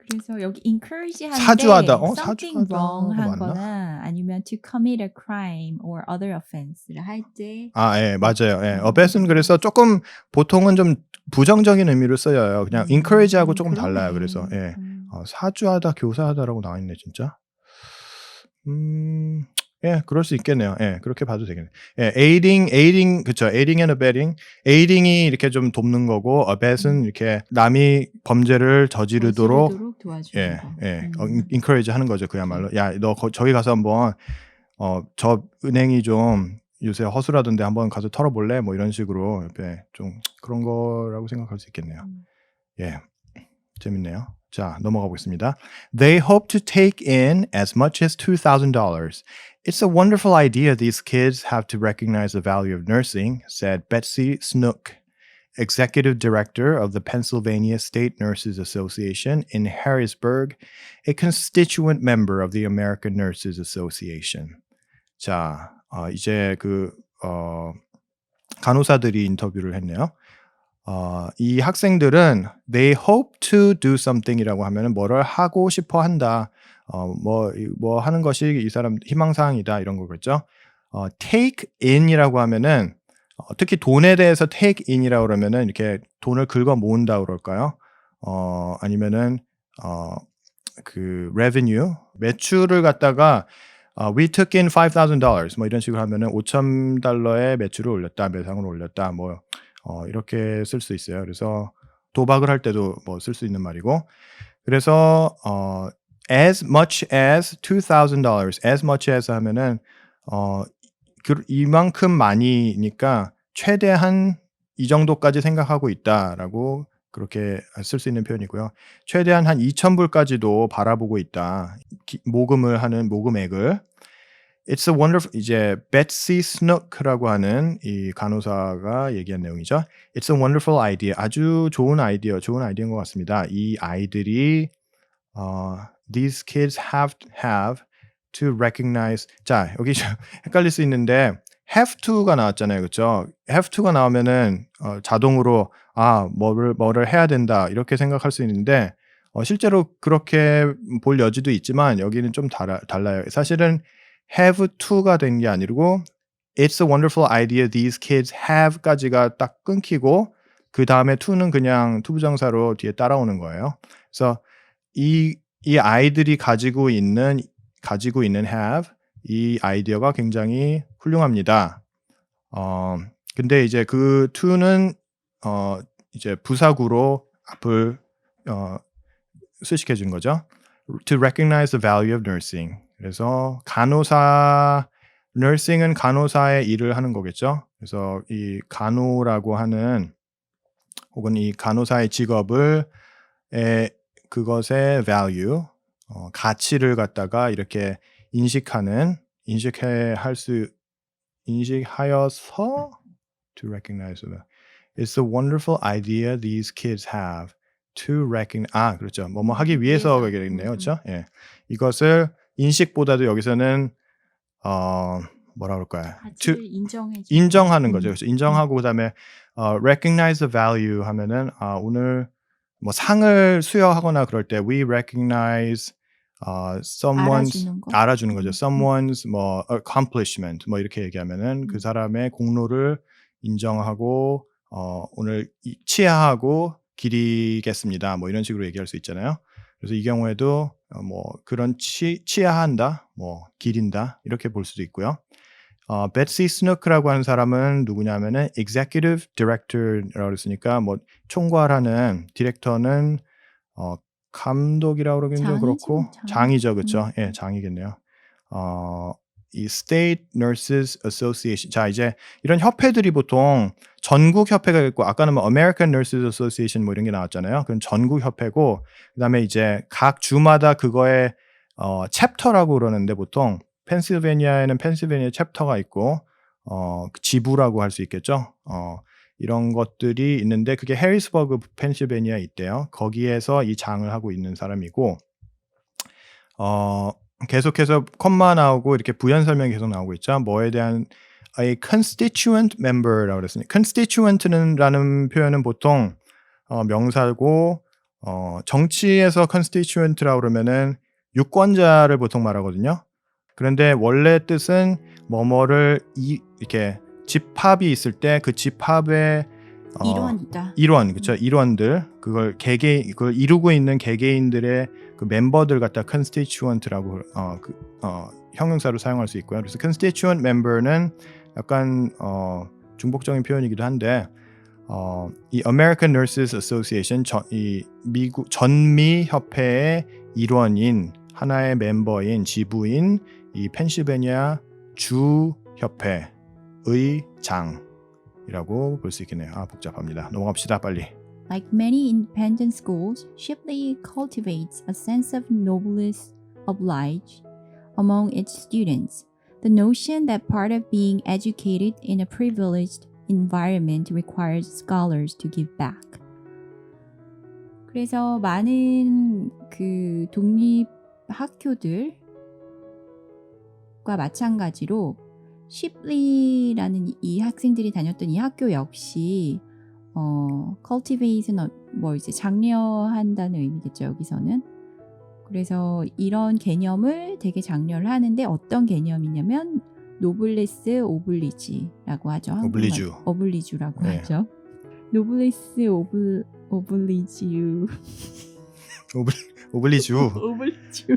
그래서 여기 encourage 하는데 사주하다. something wrong 사주하다가 한 맞나? 거나 아니면 to commit a crime or other offense를 할 때 예, 맞아요. 예. abet은 그래서 조금 보통은 좀 부정적인 의미로 쓰여요. 그냥 encourage하고 조금 그러네. 달라요. 그래서 예. 사주하다, 교사하다라고 나와 있네, 진짜. 예, 그럴 수 있겠네요. 예, 그렇게 봐도 되겠네요. 예, aiding, 그쵸. aiding and abetting. aiding이 이렇게 좀 돕는 거고, abet은 이렇게 남이 범죄를 저지르도록 도와주는 거. encourage 하는 거죠. 그야말로. 야, 너 저기 가서 한번 저 은행이 좀 요새 허술하던데 한번 가서 털어볼래? 뭐 이런 식으로 좀 그런 거라고 생각할 수 있겠네요. 예, 재밌네요. 자, 넘어가 보겠습니다. They hope to take in as much as $2,000. It's a wonderful idea these kids have to recognize the value of nursing, said Betsy Snook, executive director of the Pennsylvania State Nurses Association in Harrisburg, a constituent member of the American Nurses Association. 자, 이제 간호사들이 인터뷰를 했네요. 이 학생들은 they hope to do something이라고 하면은 뭐를 하고 싶어 한다. 뭐 하는 것이 이 사람 희망사항이다 이런 거겠죠. take in이라고 하면은 특히 돈에 대해서 take in이라고 그러면은 이렇게 돈을 긁어 모은다 그럴까요? 아니면은 그 revenue 매출을 갖다가 we took in $5,000 뭐 이런 식으로 하면은 $5,000의 매출을 올렸다, 매상을 올렸다, 뭐 이렇게 쓸 수 있어요. 그래서 도박을 할 때도 뭐 쓸 수 있는 말이고, 그래서 as much as $2,000, as much as 하면은 이만큼 많이니까 최대한 이 정도까지 생각하고 있다라고 그렇게 쓸 수 있는 표현이고요. 최대한 한 2,000불까지도 바라보고 있다. 모금을 하는 모금액을. It's a wonderful, 이제 Betsy Snook라고 하는 이 간호사가 얘기한 내용이죠. It's a wonderful idea. 아주 좋은 아이디어인 것 같습니다. 이 아이들이 these kids have to recognize. 자, 여기 좀 헷갈릴 수 있는데 have to가 나왔잖아요, 그렇죠? have to가 나오면은 자동으로 뭐를 해야 된다 이렇게 생각할 수 있는데 실제로 그렇게 볼 여지도 있지만 여기는 좀 달라요. 사실은 have to가 된 게 아니고 it's a wonderful idea these kids have까지가 딱 끊기고 그 다음에 to는 그냥 투부정사로 뒤에 따라오는 거예요. 그래서 이 아이들이 가지고 있는 have 이 아이디어가 굉장히 훌륭합니다. 근데 이제 그 to는 이제 부사구로 앞을 수식해 준 거죠. To recognize the value of nursing. 그래서 nursing은 간호사의 일을 하는 거겠죠. 그래서 이 간호라고 하는 혹은 이 간호사의 직업을 그것의 value, 가치를 갖다가 이렇게 인식하여서 to recognize it. It's a wonderful idea these kids have to recognize. 그렇죠. 뭐뭐 하기 위해서 그러겠네요. 그렇죠? 예. 이것을 인식보다도 여기서는 뭐라 그럴까요? 가치를 인정하는 거죠. 그래서 인정하고 그다음에 recognize the value 하면은 오늘 뭐 상을 수여하거나 그럴 때 we recognize someone's 알아주는 거죠. someone's 뭐 accomplishment 뭐 이렇게 얘기하면은 그 사람의 공로를 인정하고 오늘 치하하고 기리겠습니다. 뭐 이런 식으로 얘기할 수 있잖아요. 그래서 이 경우에도 뭐 그런 치하한다, 뭐 기린다 이렇게 볼 수도 있고요. Betsy Snook라고 하는 사람은 누구냐면은 executive director라고 했으니까 뭐 총괄하는 디렉터는 감독이라고 그러기는 그렇고 장이죠, 그렇죠? 예, 장이겠네요. 이 State Nurses Association. 자, 이제 이런 협회들이 보통 전국 협회가 있고 아까는 뭐 American Nurses Association 뭐 이런 게 나왔잖아요. 그건 전국 협회고 그다음에 이제 각 주마다 그거의 챕터라고 그러는데 보통 펜실베니아에는 펜실베니아 챕터가 있고 지부라고 할 수 있겠죠. 이런 것들이 있는데 그게 해리스버그 펜실베니아에 있대요. 거기에서 이 장을 하고 있는 사람이고 계속해서 컴마 나오고 이렇게 부연 설명이 계속 나오고 있죠. 뭐에 대한 a constituent member라고 그랬으니 constituent라는 표현은 보통 명사고 정치에서 constituent라고 그러면은 유권자를 보통 말하거든요. 그런데 원래 뜻은 뭐뭐를 이렇게 집합이 있을 때 그 집합의 일원이다. 일원, 그렇죠. 일원들 그걸 이루고 있는 개개인들의 그 멤버들 갖다 constituent라고 형용사로 사용할 수 있고요. 그래서 constituent member는 약간 중복적인 표현이기도 한데 이 American Nurses Association 이 미국 전미 협회의 일원인 하나의 멤버인 지부인 이 펜실베니아 주 협회의 장이라고 볼 수 있겠네요. 복잡합니다. 넘어갑시다 빨리. Like many independent schools, Shipley cultivates a sense of noblesse oblige among its students. The notion that part of being educated in a privileged environment requires scholars to give back. 그래서 많은 그 독립 학교들과 마찬가지로 시플리라는 이 학생들이 다녔던 이 학교 역시 cultivate는 이제 장려한다는 의미겠죠, 여기서는. 그래서 이런 개념을 되게 장려를 하는데 어떤 개념이냐면 노블레스 오블리지라고 하죠. 오블리주. 오블리주라고 네. 하죠. 노블레스 오블리지유. 오블리주. 오블리주.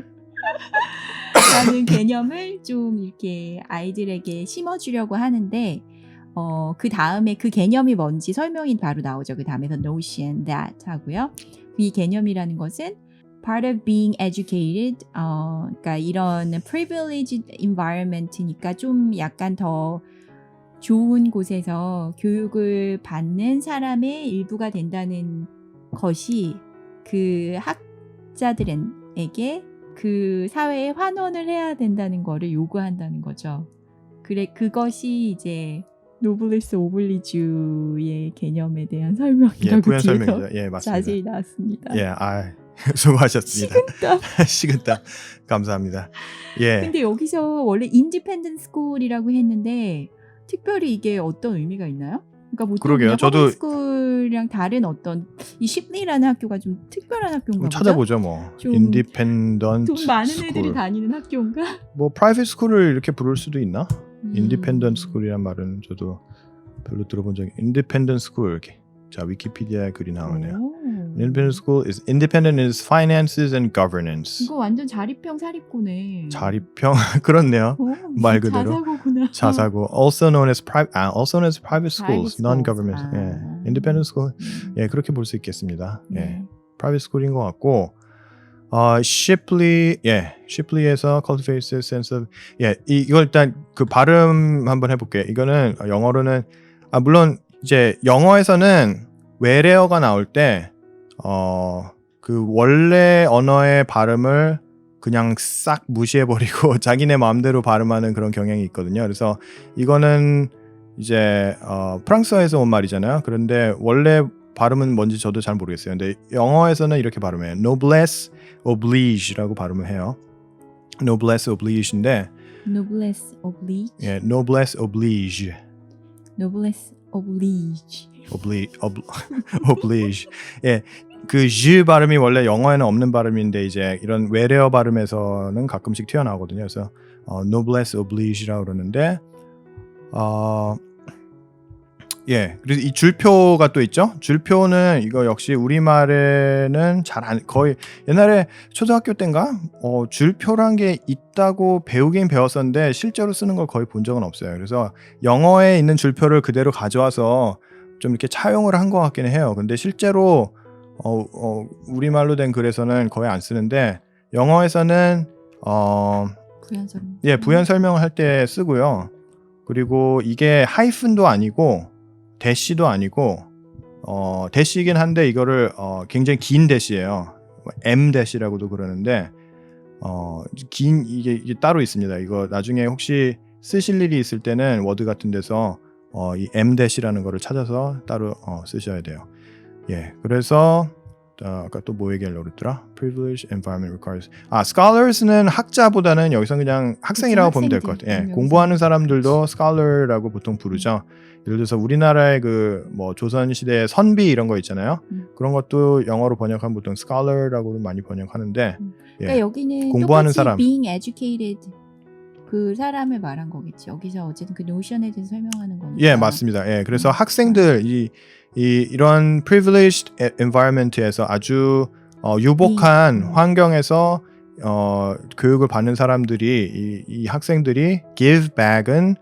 라는 개념을 좀 이렇게 아이들에게 심어주려고 하는데 그 다음에 그 개념이 뭔지 설명이 바로 나오죠. 그 다음에서 notion, that 하고요. 이 개념이라는 것은 part of being educated, 그러니까 이런 privileged environment니까 좀 약간 더 좋은 곳에서 교육을 받는 사람의 일부가 된다는 것이 그 학자들에게 그 사회에 환원을 해야 된다는 거를 요구한다는 거죠. 그것이 이제 노블레스 오블리주의 개념에 대한 설명이라고 부연 뒤에서 설명이죠. 예, 맞습니다. 자세히 나왔습니다. 수고하셨습니다. 식은땀. 식은땀. 감사합니다. 예. 근데 여기서 원래 인디펜던트 스쿨이라고 했는데 특별히 이게 어떤 의미가 있나요? 그러니까 보통 그러게요. 저도 스쿨이랑 다른 어떤 이 시플리라는 학교가 좀 특별한 학교인가 보죠? 찾아보죠 뭐. 좀 인디펜던트 돈 많은 스쿨. 애들이 다니는 학교인가? 뭐 프라이빗 스쿨을 이렇게 부를 수도 있나? 음. 인디펜던트 스쿨이란 말은 저도 별로 들어본 적이. 인디펜던트 스쿨 이렇게. 자, 위키피디아에 글이 나오네요. Independent school is independent in its finances and governance. 이거 완전 자립형 사립고네. 자립형 그렇네요. 말 그대로. 자사고구나. 자사고. Also known as private schools, Private non-government. schools. 예. Independent school. 예, 그렇게 볼 수 있겠습니다. 예. 네. private school인 것 같고. Shipley에서 cultivates a sense of 이걸 일단 그 발음 한번 해볼게요. 이거는 영어로는 물론 이제 영어에서는 외래어가 나올 때 그 원래 언어의 발음을 그냥 싹 무시해버리고 자기네 마음대로 발음하는 그런 경향이 있거든요. 그래서 이거는 이제 프랑스어에서 온 말이잖아요. 그런데 원래 발음은 뭔지 저도 잘 모르겠어요. 근데 영어에서는 이렇게 발음해요. Noblesse oblige라고 발음을 해요. Noblesse oblige인데 Noblesse oblige. 예, noblesse oblige. Noblesse oblige. oblige. 예, 그 G 발음이 원래 영어에는 없는 발음인데 이제 이런 외래어 발음에서는 가끔씩 튀어나오거든요. 그래서 noblesse oblige라고 그러는데 그래서 이 줄표가 또 있죠. 줄표는 이거 역시 우리말에는 거의 옛날에 초등학교 때인가 줄표란 게 있다고 배우긴 배웠었는데 실제로 쓰는 걸 거의 본 적은 없어요. 그래서 영어에 있는 줄표를 그대로 가져와서 좀 이렇게 차용을 한 것 같기는 해요. 근데 실제로 우리말로 된 글에서는 거의 안 쓰는데 영어에서는 부연 설명. 부연 설명을 할 때 쓰고요. 그리고 이게 하이픈도 아니고 대시도 아니고 대시이긴 한데 이거를 굉장히 긴 대시예요. M 대시라고도 그러는데 긴 이게 따로 있습니다. 이거 나중에 혹시 쓰실 일이 있을 때는 워드 같은 데서 이 M 대시라는 거를 찾아서 따로 쓰셔야 돼요. 예, 그래서 아까 또 뭐 얘기하려고 그랬더라? Privileged environment requires. scholars는 학자보다는 여기서 그냥 학생이라고 보면 될 것 같아요. 예, 여기서 공부하는 사람들도 scholar라고 보통 부르죠. 예를 들어서 우리나라의 그 뭐 조선 시대의 선비 이런 거 있잖아요. 그런 것도 영어로 번역하면 보통 scholar라고 많이 번역하는데 그러니까 여기는 공부하는 똑같이 사람. being educated 그 사람을 말한 거겠지. 여기서 어쨌든 그 노션에 대해서 설명하는 거니까. 예, 맞습니다. 예, 그래서 학생들 이런 privileged environment에서 아주 유복한 환경에서 교육을 받는 사람들이 이 학생들이 give back은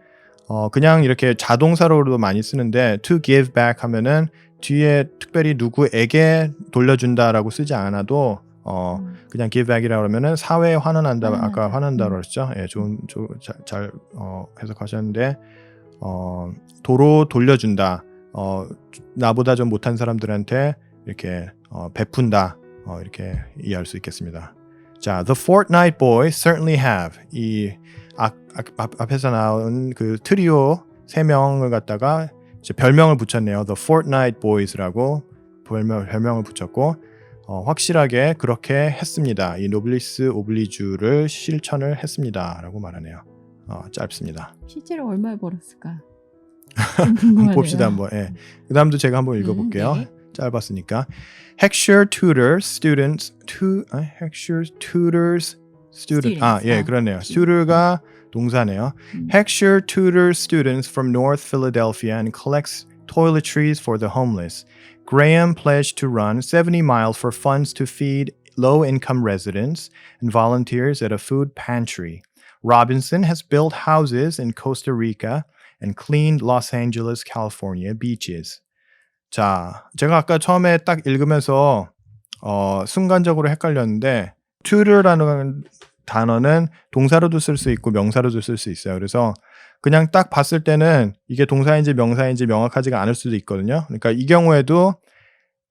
그냥 이렇게 자동사로도 많이 쓰는데 to give back 하면은 뒤에 특별히 누구에게 돌려준다라고 쓰지 않아도 그냥 give back이라고 하면은 사회에 환원한다. 아까 환원한다고 그랬죠. 예, 잘 해석하셨는데 도로 돌려준다. 나보다 좀 못한 사람들한테 이렇게 베푼다. 이렇게 이해할 수 있겠습니다. 자, the Fortnite Boys certainly have. 이 앞에서 나온 그 트리오 3명을 갖다가 이제 별명을 붙였네요. The Fortnite Boys라고 별명을 붙였고 확실하게 그렇게 했습니다. 이 노블리스 오블리주를 실천을 했습니다라고 말하네요. 짧습니다. 실제로 얼마를 벌었을까? 궁금하네요. 봅시다 한번. 예. 그다음도 제가 한번 읽어볼게요. 네. 짧았으니까. Heckscher tutors students Heckscher tutors student. 예, 그렇네요. tutor가 동사네요. Heckscher tutors students from North Philadelphia and collects toiletries for the homeless. Graham pledged to run 70 miles for funds to feed low-income residents and volunteers at a food pantry. Robinson has built houses in Costa Rica and cleaned Los Angeles, California beaches. 자, 제가 아까 처음에 딱 읽으면서 순간적으로 헷갈렸는데 tutor라는 단어는 동사로도 쓸 수 있고 명사로도 쓸 수 있어요. 그래서 그냥 딱 봤을 때는 이게 동사인지 명사인지 명확하지가 않을 수도 있거든요. 그러니까 이 경우에도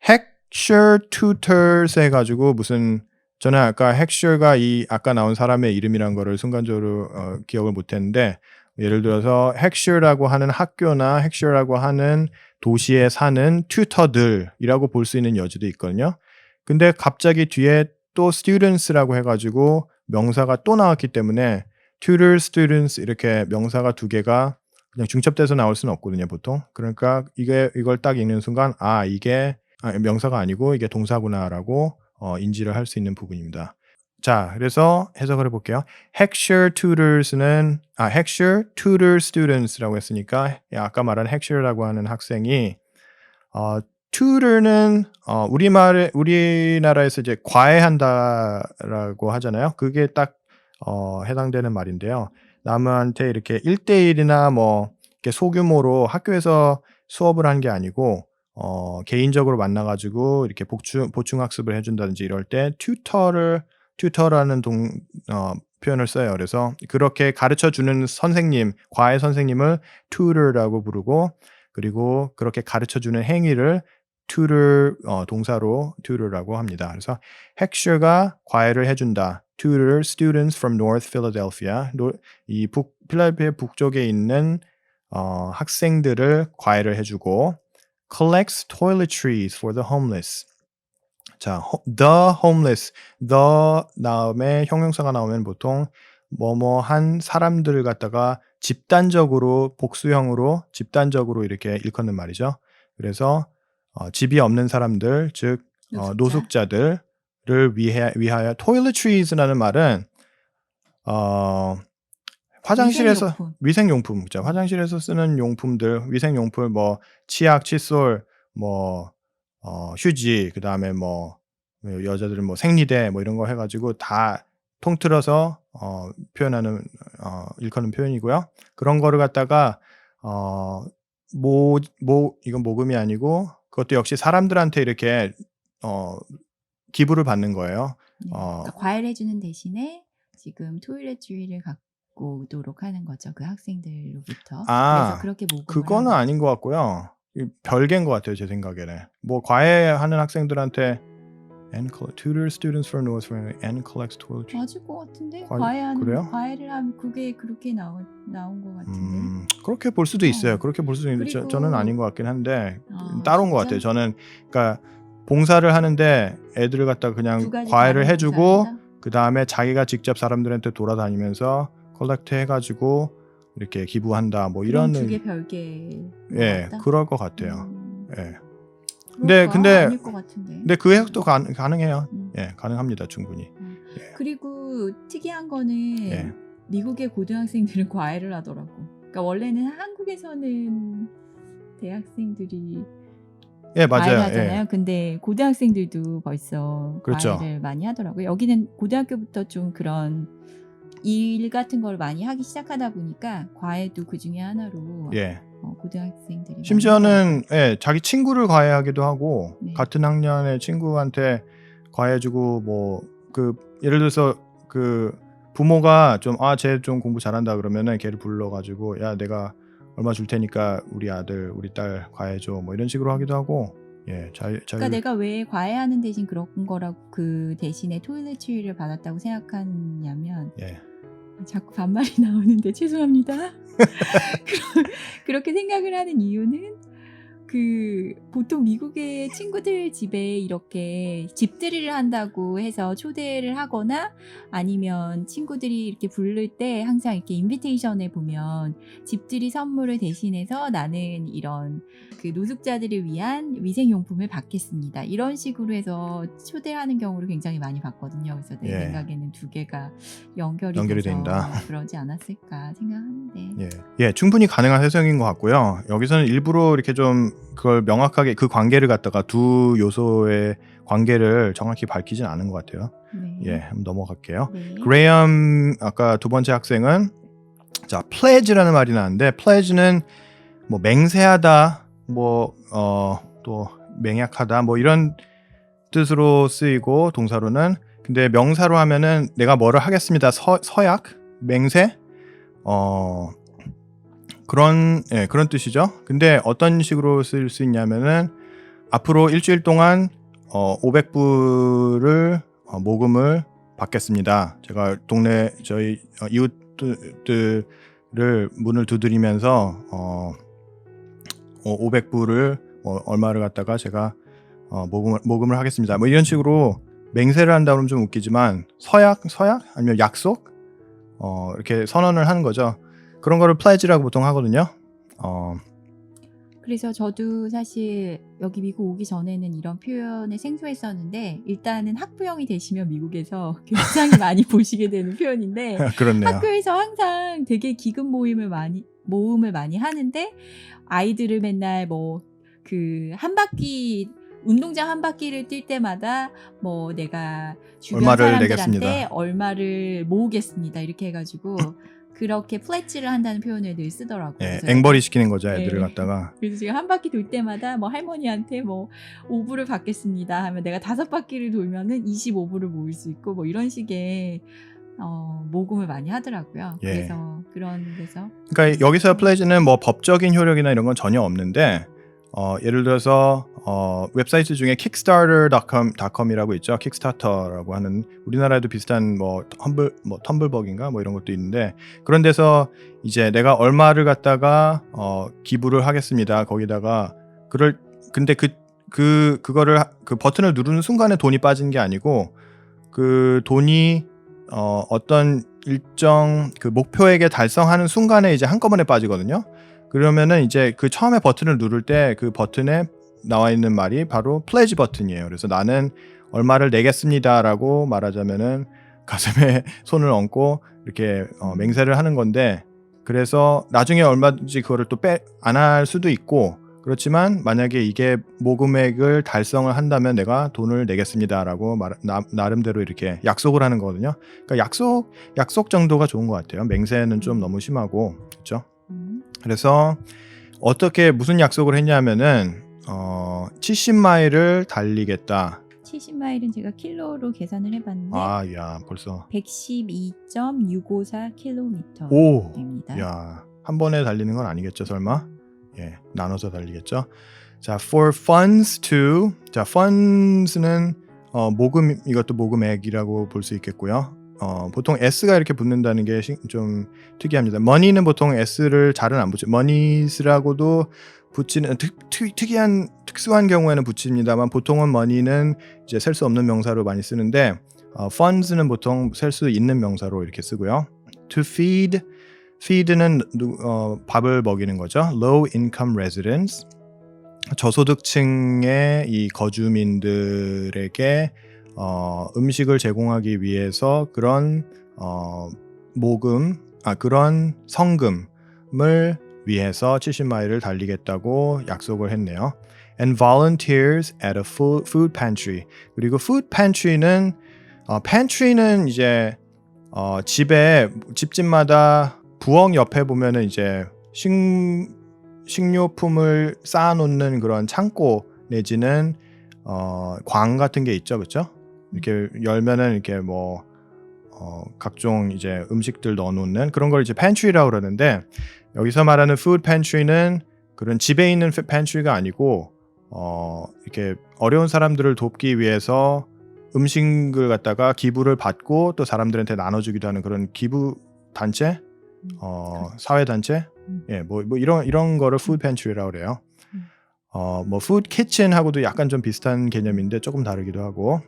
Heckscher tutors 해가지고 무슨 저는 아까 Heckscher가 이 아까 나온 사람의 이름이란 거를 순간적으로 기억을 못했는데 예를 들어서 Heckscher라고 하는 학교나 Heckscher라고 하는 도시에 사는 튜터들이라고 볼 수 있는 여지도 있거든요. 근데 갑자기 뒤에 또 students라고 해가지고 명사가 또 나왔기 때문에 tutor, students 이렇게 명사가 두 개가 그냥 중첩돼서 나올 수는 없거든요, 보통. 그러니까 이걸 딱 읽는 순간 이게 명사가 아니고 이게 동사구나라고 인지를 할 수 있는 부분입니다. 자, 그래서 해석을 해볼게요. Heckscher tutors는 Heckscher tutor students라고 했으니까 아까 말한 Heckscher라고 하는 학생이 tutor는 우리나라에서 이제 과외한다라고 하잖아요. 그게 딱 해당되는 말인데요. 남한테 이렇게 1대1이나 뭐 이렇게 소규모로 학교에서 수업을 한 게 아니고 개인적으로 만나가지고 이렇게 보충 학습을 해준다든지 이럴 때 튜터라는 표현을 써요. 그래서 그렇게 가르쳐 주는 선생님, 과외 선생님을 tutor라고 부르고 그리고 그렇게 가르쳐 주는 행위를 tutor 동사로 tutor라고 합니다. 그래서 Heckscher가 과외를 해준다. tutor students from North Philadelphia. 이 필라델피아 북쪽에 있는 학생들을 과외를 해주고 collects toiletries for the homeless. 자, the homeless, the 다음에 형용사가 나오면 보통 뭐뭐한 사람들을 갖다가 집단적으로 복수형으로 집단적으로 이렇게 일컫는 말이죠. 그래서 집이 없는 사람들, 즉 노숙자들을 위하여 toiletries라는 말은 화장실에서 위생용품, 그죠? 화장실에서 쓰는 용품들, 위생용품 뭐 치약, 칫솔, 뭐 휴지, 그다음에 뭐 여자들은 뭐 생리대 뭐 이런 거 해가지고 다 통틀어서 표현하는 일컫는 표현이고요. 그런 거를 갖다가 이건 모금이 아니고 그것도 역시 사람들한테 이렇게 기부를 받는 거예요. 그러니까 과외를 해주는 대신에 지금 토일렛주의를 갖고 오도록 하는 거죠. 그 학생들로부터. 그래서 그렇게 모금을 그거는 아닌 것 같고요. 별개인 것 같아요, 제 생각에는. 뭐 과외하는 학생들한테 and tutor students for North and collects toiletries. 맞을 것 같은데 그래요? 과외를 하면 그게 그렇게 나온 것 같은데. 그렇게 볼 수도 있어요. 그렇게 볼 수도 있는데 저는 아닌 것 같긴 한데 따로인 것 같아요. 저는 그러니까 봉사를 하는데 애들을 갖다 두 그냥 가지 과외를 다른 해주고 봉사한다? 그 다음에 자기가 직접 사람들한테 돌아다니면서 컬렉트 해가지고 이렇게 기부한다 뭐 그럼 이런 두개 별개 예 같다? 그럴 것 같아요. 예. 그럴까? 아닐 것 같은데. 근데 그 해석도 가능해요. 음. 예 가능합니다 충분히. 그리고 특이한 거는 예. 미국의 고등학생들은 과외를 하더라고. 그러니까 원래는 한국에서는 대학생들이 예 과외를 맞아요. 하잖아요. 예. 근데 고등학생들도 벌써 그렇죠. 과외를 많이 하더라고요. 여기는 고등학교부터 좀 그런 일 같은 걸 많이 하기 시작하다 보니까 과외도 그 중에 하나로 예. 고등학생들이 많이 심지어는 예, 자기 친구를 과외하기도 하고 네. 같은 학년의 친구한테 과외해주고 뭐 그 예를 들어서 그 부모가 좀 쟤 좀 공부 잘한다 그러면은 걔를 불러가지고 야 내가 얼마 줄 테니까 우리 아들 우리 딸 과외해줘 뭐 이런 식으로 하기도 하고 예 그러니까 내가 왜 과외하는 대신 그런 거라고 그 대신에 토일렛트리를 받았다고 생각하냐면 예. 자꾸 반말이 나오는데 죄송합니다. 그렇게 생각을 하는 이유는 그 보통 미국의 친구들 집에 이렇게 집들이를 한다고 해서 초대를 하거나 아니면 친구들이 이렇게 부를 때 항상 이렇게 인비테이션에 보면 집들이 선물을 대신해서 나는 이런 그 노숙자들을 위한 위생용품을 받겠습니다. 이런 식으로 해서 초대하는 경우를 굉장히 많이 봤거든요. 그래서 내 예. 생각에는 두 개가 연결이 연결이 돼서 된다. 그러지 않았을까 생각하는데. 예. 예, 충분히 가능한 해석인 것 같고요. 여기서는 일부러 이렇게 좀 그걸 명확하게 그 관계를 갖다가 두 요소의 관계를 정확히 밝히진 않은 것 같아요. 네. 예, 한번 넘어갈게요. 네. 그레이엄 아까 두 번째 학생은 자 pledge라는 말이 나왔는데 pledge는 뭐 맹세하다, 뭐 또 맹약하다, 뭐 이런 뜻으로 쓰이고 동사로는 근데 명사로 하면은 내가 뭐를 하겠습니다. 서약, 맹세, 그런 그런 뜻이죠. 근데 어떤 식으로 쓸 수 있냐면은 앞으로 일주일 동안 500불을 모금을 받겠습니다. 제가 동네 저희 이웃들을 문을 두드리면서 500불을 얼마를 갖다가 제가 모금을 하겠습니다. 뭐 이런 식으로 맹세를 한다 그러면 좀 웃기지만 서약 아니면 약속 이렇게 선언을 하는 거죠. 그런 거를 pledge라고 보통 하거든요. 그래서 저도 사실 여기 미국 오기 전에는 이런 표현에 생소했었는데 일단은 학부형이 되시면 미국에서 굉장히 많이 보시게 되는 표현인데 그렇네요. 학교에서 항상 되게 기금 모금을 많이 하는데 아이들을 맨날 뭐 그 한 바퀴 운동장 한 바퀴를 뛸 때마다 뭐 내가 주변 얼마를 사람들한테 내겠습니다. 얼마를 모으겠습니다 이렇게 해가지고 그렇게 플랫지를 한다는 표현을 늘 쓰더라고요. 예, 그래서 앵벌이 시키는 거죠, 애들을 예. 갖다가. 그래서 제가 한 바퀴 돌 때마다 뭐 할머니한테 뭐 5불을 받겠습니다 하면 내가 5바퀴를 돌면은 25불을 모을 수 있고 뭐 이런 식의 모금을 많이 하더라고요. 예. 그래서 그런 데서 그러니까 여기서 pledge는 뭐 법적인 효력이나 이런 건 전혀 없는데 예를 들어서 웹사이트 중에 kickstarter.com이라고 있죠. 킥스타터라고 하는 우리나라에도 비슷한 뭐 텀블벅인가 뭐 이런 것도 있는데 그런 데서 이제 내가 얼마를 갖다가 기부를 하겠습니다. 거기다가 근데 그거를 그 버튼을 누르는 순간에 돈이 빠지는 게 아니고 그 돈이 어떤 일정 그 목표액에 달성하는 순간에 이제 한꺼번에 빠지거든요. 그러면은 이제 그 처음에 버튼을 누를 때 그 버튼에 나와 있는 말이 바로 pledge 버튼이에요. 그래서 나는 얼마를 내겠습니다라고 말하자면은 가슴에 손을 얹고 이렇게 맹세를 하는 건데 그래서 나중에 얼마든지 그거를 또 안 할 수도 있고 그렇지만 만약에 이게 모금액을 달성을 한다면 내가 돈을 내겠습니다라고 나름대로 이렇게 약속을 하는 거거든요. 그러니까 약속 정도가 좋은 것 같아요. 맹세는 좀 너무 심하고 그렇죠. 그래서 어떻게 무슨 약속을 했냐면은 70마일을 달리겠다. 70마일은 제가 킬로로 계산을 해봤는데 야 벌써 112.654km입니다. 오, 야 한 번에 달리는 건 아니겠죠 설마? 예, 나눠서 달리겠죠. 자, for funds to 자, funds는 모금 이것도 모금액이라고 볼 수 있겠고요. 보통 S가 이렇게 붙는다는 게 좀 특이합니다. money는 보통 S를 잘은 안 붙죠. moneys라고도 붙이는 특이한 특수한 경우에는 붙입니다만 보통은 money는 이제 셀 수 없는 명사로 많이 쓰는데 funds는 보통 셀 수 있는 명사로 이렇게 쓰고요. To feed는 밥을 먹이는 거죠. Low income residents 저소득층의 이 거주민들에게 음식을 제공하기 위해서 그런 그런 성금을 위해서 70마일을 달리겠다고 약속을 했네요. And volunteers at a food pantry. 그리고 food pantry는 pantry는 이제 집집마다 부엌 옆에 보면은 이제 식료품을 쌓아놓는 그런 창고 내지는 광 같은 게 있죠, 그렇죠? 이렇게 열면은 이렇게 뭐 각종 이제 음식들 넣어놓는 그런 걸 이제 pantry라고 그러는데 여기서 말하는 food pantry는 그런 집에 있는 pantry가 아니고 이렇게 어려운 사람들을 돕기 위해서 음식을 갖다가 기부를 받고 또 사람들한테 나눠주기도 하는 그런 기부 단체, 사회 단체, 예, 뭐 이런 거를 food pantry라고 그래요. 뭐 food kitchen하고도 약간 좀 비슷한 개념인데 조금 다르기도 하고.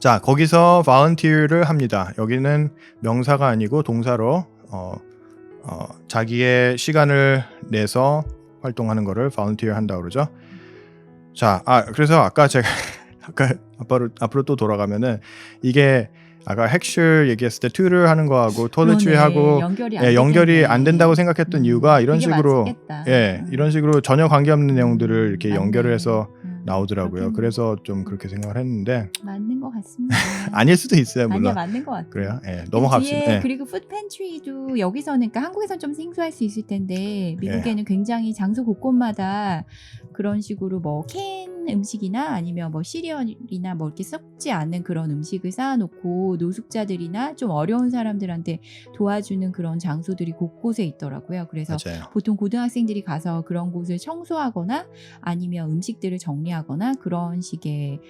자, 거기서 volunteer를 합니다. 여기는 명사가 아니고 동사로 자기의 시간을 내서 활동하는 거를 volunteer 한다고 그러죠. 자, 그래서 아까 제가 앞으로 또 돌아가면은 이게 아까 핵슐 얘기했을 때 to를 하는 거하고 toiletry하고 연결이 안 된다고 생각했던 이유가 이런 식으로 이런 식으로 전혀 관계없는 내용들을 이렇게 연결을 해서 나오더라고요. 그래서 좀 그렇게 생각을 했는데 맞는 것 같습니다. 아닐 수도 있어요, 물론. 아니야, 맞는 것 같아요. 그래요? 예, 넘어갑시다. 예. 그리고 푸드 팬트리도 여기서는 그러니까 한국에서는 좀 생소할 수 있을 텐데 미국에는 굉장히 장소 곳곳마다 그런 식으로 뭐 캔 음식이나 아니면 뭐 시리얼이나 뭐 이렇게 썩지 않는 그런 음식을 쌓아놓고 노숙자들이나 좀 어려운 사람들한테 도와주는 그런 장소들이 곳곳에 있더라고요. 그래서 맞아요. 보통 고등학생들이 가서 그런 곳을 청소하거나 아니면 음식들을 정리하거나 그런 식의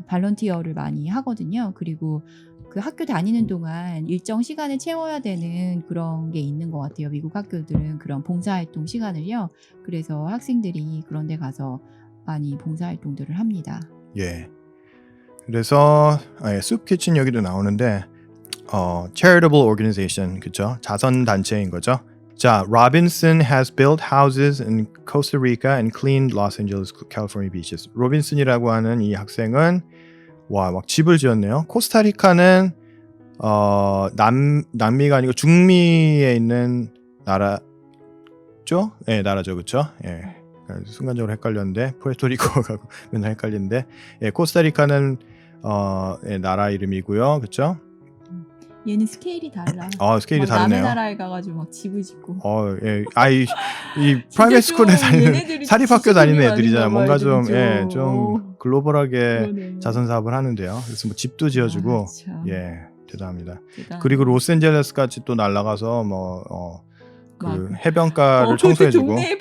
발런티어를 많이 하거든요. 그리고 그 학교 다니는 동안 일정 시간을 채워야 되는 그런 게 있는 것 같아요. 미국 학교들은 그런 봉사활동 시간을요. 그래서 학생들이 그런 데 가서 많이 봉사활동들을 합니다. 예. 그래서 soup kitchen 여기도 나오는데 charitable organization, 그죠? 자선 단체인 거죠. 자, Robinson has built houses in Costa Rica and cleaned Los Angeles, California beaches. 로빈슨이라고 하는 이 학생은 막 집을 지었네요. 코스타리카는 남미가 아니고 중미에 있는 나라죠? 네, 나라죠, 그렇죠? 예. 순간적으로 헷갈렸는데 푸에르토리코가 맨날 헷갈리는데 코스타리카는 나라 이름이고요, 그렇죠? 얘는 스케일이 달라. 스케일이 다르네요. 남의 나라에 가가지고 막 집을 짓고. 예. 이 프라이빗 스쿨에 다니는 사립학교 다니는 애들이잖아요. 뭔가 좀 글로벌하게 자선 사업을 하는데요. 그래서 뭐 집도 지어주고 대단합니다. 그리고 로스앤젤레스까지 또 날아가서 그 해변가를 청소해주고. 동네에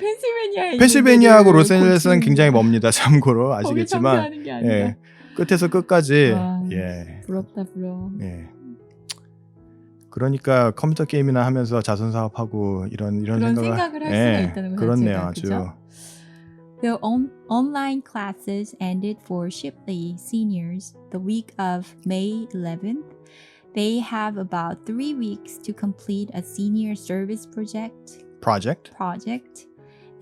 펜실베니아하고 로스앤젤레스는 굉장히 멉니다. 참고로 아시겠지만 끝에서 끝까지 부럽다 부러워. 그러니까 컴퓨터 게임이나 하면서 자선 사업하고 이런 생각을 할 수가 있다는 거 그렇네요, 자체가, 아주. 그죠? The online classes ended for Shipley seniors the week of May 11th. They have about 3 weeks to complete a senior service project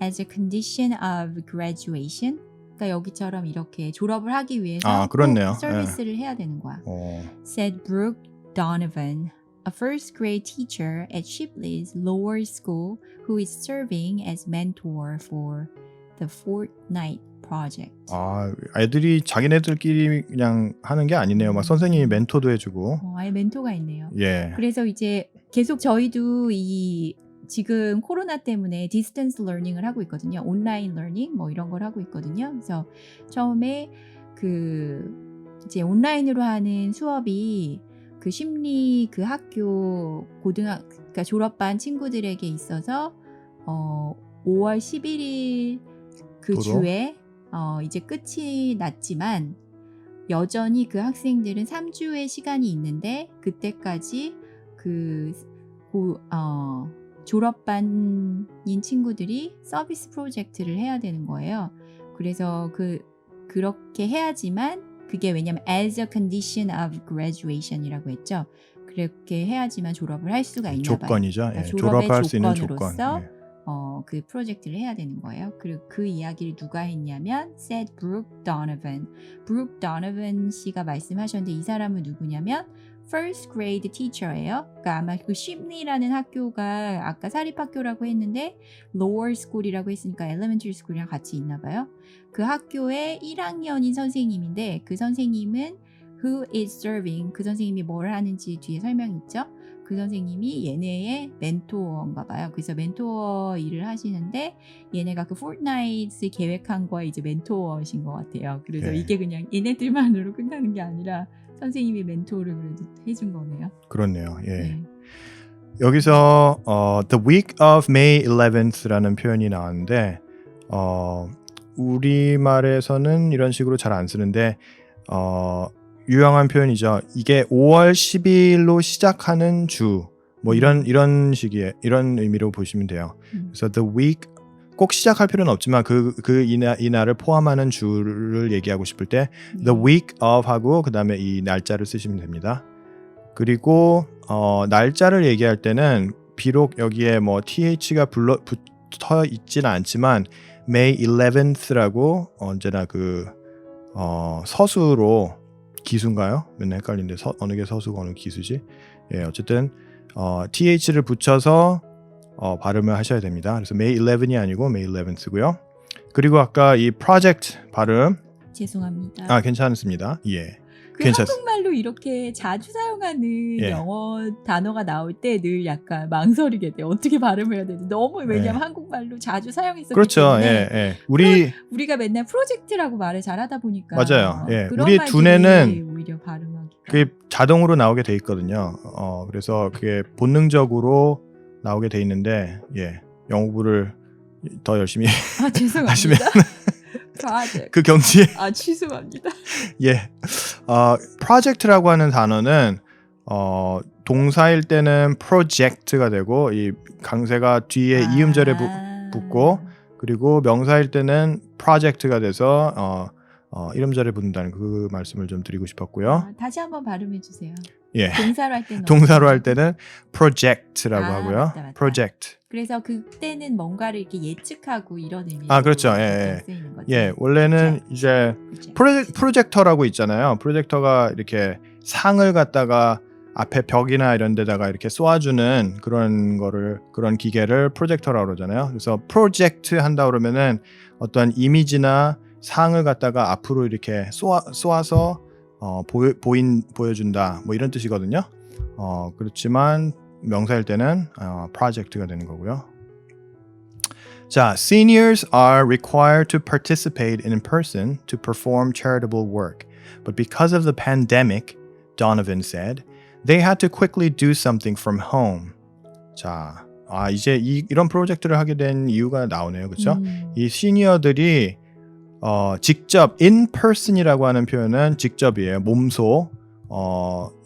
as a condition of graduation. 그러니까 여기처럼 이렇게 졸업을 하기 위해서 그렇네요. 서비스를 해야 되는 거야. Said Brooke Donovan, a first grade teacher at Shipley's lower school who is serving as mentor for the fortnight project. 애들이 자기네들끼리 그냥 하는 게 아니네요. 막 선생님이 멘토도 해주고. 아예 멘토가 있네요. 예. 그래서 이제 계속 저희도 지금 코로나 때문에 디스턴스 러닝을 하고 있거든요. 온라인 러닝 뭐 이런 걸 하고 있거든요. 그래서 처음에 이제 온라인으로 하는 수업이 그 심리 그 학교 그러니까 졸업반 친구들에게 있어서 5월 11일 그 주에 이제 끝이 났지만 여전히 그 학생들은 3주의 시간이 있는데 그때까지 졸업반인 친구들이 서비스 프로젝트를 해야 되는 거예요. 그래서 그렇게 해야지만 그게 왜냐면 as a condition of graduation이라고 했죠. 그렇게 해야지만 졸업을 할 수가 있나 봐요. 조건이죠. 그러니까 예, 졸업의 졸업할 수 있는 조건. 조건으로서 예. 그 프로젝트를 해야 되는 거예요. 그리고 그 이야기를 누가 했냐면 said Brooke Donovan. Brooke Donovan 씨가 말씀하셨는데 이 사람은 누구냐면 first grade teacher예요. 그러니까 아마 그 심리라는 학교가 아까 사립학교라고 했는데 lower school이라고 했으니까 elementary school이랑 같이 있나 봐요. 그 학교의 1학년인 선생님인데 그 선생님은 who is serving 그 선생님이 뭘 하는지 뒤에 설명이 있죠. 그 선생님이 얘네의 멘토어인가 봐요. 그래서 멘토어 일을 하시는데 얘네가 그 포트나이트 계획한 거에 이제 멘토어신 것 같아요. 그래서 네. 이게 그냥 얘네들만으로 끝나는 게 아니라 선생님이 멘토를 그래도 해준 거네요. 그렇네요. 예. 네. 여기서 the week of May 11th라는 표현이 나왔는데 우리말에서는 이런 식으로 잘 안 쓰는데 유용한 표현이죠. 이게 5월 12일로 시작하는 주, 뭐 이런 식의 이런 의미로 보시면 돼요. 그래서 the week 꼭 시작할 필요는 없지만 이날을 포함하는 주를 얘기하고 싶을 때 the week of 하고 그 다음에 이 날짜를 쓰시면 됩니다. 그리고 날짜를 얘기할 때는 비록 여기에 뭐 th가 붙어 있지는 않지만 May 11th라고 언제나 서수로 기수인가요? 맨날 헷갈리는데 어느 게 서수고 어느 기수지? 예, 어쨌든 th를 붙여서 발음을 하셔야 됩니다. 그래서 May 11이 아니고 May 11th고요. 그리고 아까 이 project 발음 죄송합니다. 괜찮습니다. 예. 한국말로 이렇게 자주 사용하는 예. 영어 단어가 나올 때 늘 약간 망설이게 돼요. 어떻게 발음해야 되지? 너무 왜냐면 한국말로 자주 사용했었기 그렇죠. 때문에 예. 우리가 맨날 프로젝트라고 말을 잘하다 보니까 맞아요. 예. 그런 우리 말들이 두뇌는 오히려 발음하기가 그게 자동으로 나오게 돼 있거든요. 그래서 그게 본능적으로 나오게 돼 있는데 영어 공부를 더 열심히 죄송합니다. 하시면 project. 그 경지에 죄송합니다. 예. project라고 하는 단어는 동사일 때는 project가 되고 이 강세가 뒤에 이음절에 붙고 그리고 명사일 때는 project가 돼서 이름절에 붙는다는 그 말씀을 좀 드리고 싶었고요. 다시 한번 발음해 주세요. 예. 동사로 할 때는 동사로 할 때는 project라고 하고요. 맞다. project. 그래서 그때는 뭔가를 이렇게 예측하고 이런 의미로 그렇죠. 예. 쓰이는 거죠. 예. 원래는 이제 프로젝터라고 있잖아요. 프로젝터가 이렇게 상을 갖다가 앞에 벽이나 이런 데다가 이렇게 쏘아주는 그런 기계를 프로젝터라고 그러잖아요. 그래서 프로젝트 한다 그러면은 어떤 이미지나 상을 갖다가 앞으로 이렇게 쏘아서 보여준다 뭐 이런 뜻이거든요. 그렇지만 명사일 때는 project가 되는 거고요. 자, seniors are required to participate in person to perform charitable work. But because of the pandemic, Donovan said, they had to quickly do something from home. 자, 이제 이런 프로젝트를 하게 된 이유가 나오네요. 그렇죠? 이 시니어들이 직접 in person이라고 하는 표현은 직접이에요. 몸소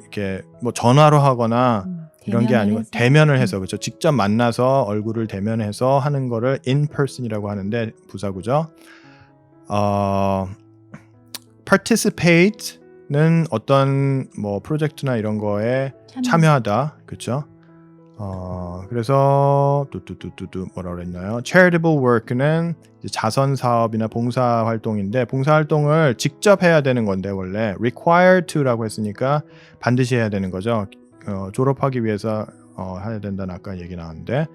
이렇게 뭐 전화로 하거나 이런 게 아니고 대면을 해서 그렇죠. 직접 만나서 얼굴을 대면해서 하는 거를 in person이라고 하는데 부사구죠. participate는 어떤 뭐 프로젝트나 이런 거에 참여하다, 그렇죠? 그래서 뭐라 그랬나요? charitable work는 자선 사업이나 봉사 활동인데 봉사 활동을 직접 해야 되는 건데 원래 required to라고 했으니까 반드시 해야 되는 거죠. 졸업하기 위해서 해야 된다는 아까 얘기 나왔는데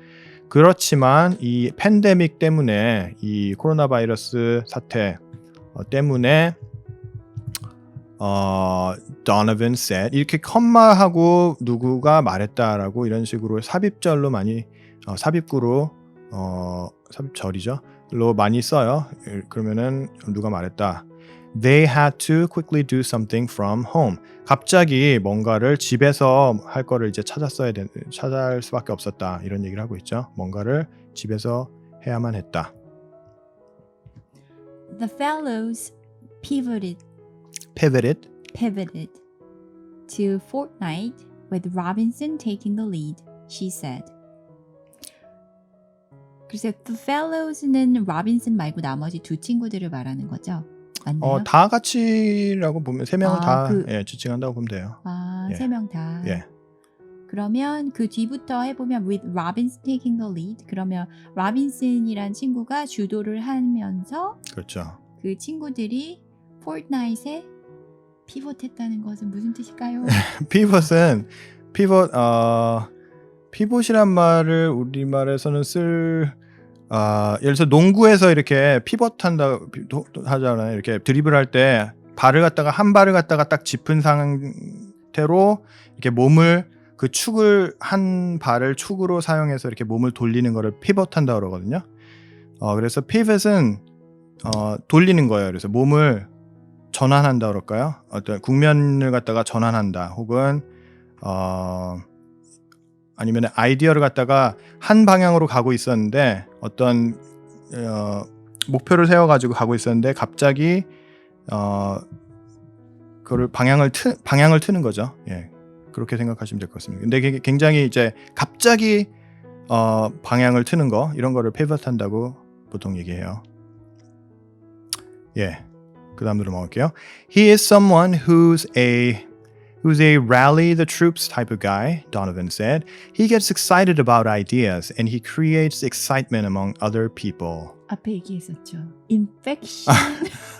그렇지만 이 팬데믹 때문에 이 코로나 바이러스 사태 때문에 Donovan said 이렇게 컴마하고 누구가 말했다라고 이런 식으로 삽입절로 많이 삽입구로 삽입절이죠. 로 많이 써요. 그러면은 누가 말했다. They had to quickly do something from home. 갑자기 뭔가를 집에서 할 거를 이제 찾을 수밖에 없었다. 이런 얘기를 하고 있죠. 뭔가를 집에서 해야만 했다. The fellows pivoted to Fortnite with Robinson taking the lead, she said. 글쎄요, The Fellows는 로빈슨 말고 나머지 두 친구들을 말하는 거죠? 맞나요? 다 같이라고 보면 세 명을 다 그- 지칭한다고 보면 돼요. 예. 세 명 다. 예. 그러면 그 뒤부터 해보면 with Robinson taking the lead. 그러면 로빈슨이란 친구가 주도를 하면서 그렇죠. 그 친구들이 포트나잇에 피벗했다는 것은 무슨 뜻일까요? 피벗은 피벗이란 말을 우리말에서는 예를 들어서 농구에서 이렇게 피벗한다 하잖아요. 이렇게 드리블할 때 한 발을 갖다가 딱 짚은 상태로 이렇게 몸을 그 한 발을 축으로 사용해서 이렇게 몸을 돌리는 거를 피벗한다 그러거든요. 그래서 피벗은 돌리는 거예요. 그래서 몸을 전환한다 그럴까요? 어떤 국면을 갖다가 전환한다. 혹은 아니면 아이디어를 갖다가 한 방향으로 가고 있었는데 어떤 목표를 세워가지고 가고 있었는데 갑자기 그걸 방향을 트는 거죠. 예, 그렇게 생각하시면 될 것 같습니다. 근데 그게 굉장히 이제 갑자기 방향을 트는 거 이런 거를 피벗한다고 보통 얘기해요. 예, 그 다음으로 넘어갈게요. He is someone who's a rally the troops type of guy, Donovan said. He gets excited about ideas and he creates excitement among other people. 앞에 얘기했었죠. Infection.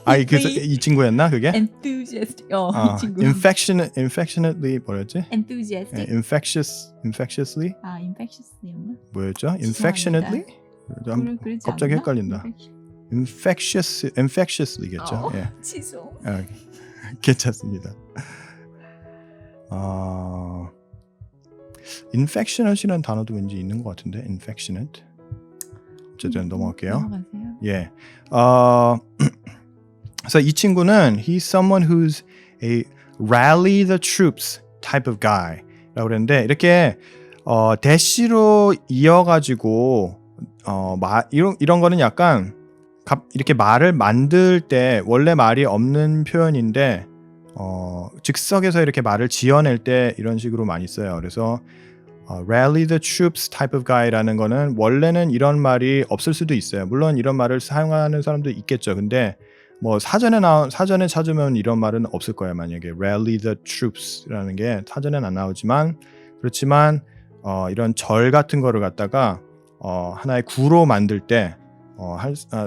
그래서 이 친구였나 그게? Enthusiast. 이 친구. Infectionately 뭐였지? Enthusiastic. Infectiously? Infectiously였나? 뭐였죠? Infectionately? 그렇지 갑자기 않나? 헷갈린다. Infectiously겠죠. 예. 취소. 괜찮습니다. Infectionate이라는 단어도 왠지 있는 것 같은데 infectionate. 어쨌든 넘어갈게요. 넘어가세요. 예. 그래서 이 친구는 he's someone who's a rally the troops type of guy 라고 그랬는데 이렇게 대시로 이어가지고 이런 거는 약간 이렇게 말을 만들 때 원래 말이 없는 표현인데 즉석에서 이렇게 말을 지어낼 때 이런 식으로 많이 써요. 그래서 rally the troops type of guy라는 거는 원래는 이런 말이 없을 수도 있어요. 물론 이런 말을 사용하는 사람도 있겠죠. 근데 뭐 사전에 찾으면 이런 말은 없을 거예요. 만약에 rally the troops라는 게 사전엔 안 나오지만 그렇지만 이런 절 같은 거를 갖다가 하나의 구로 만들 때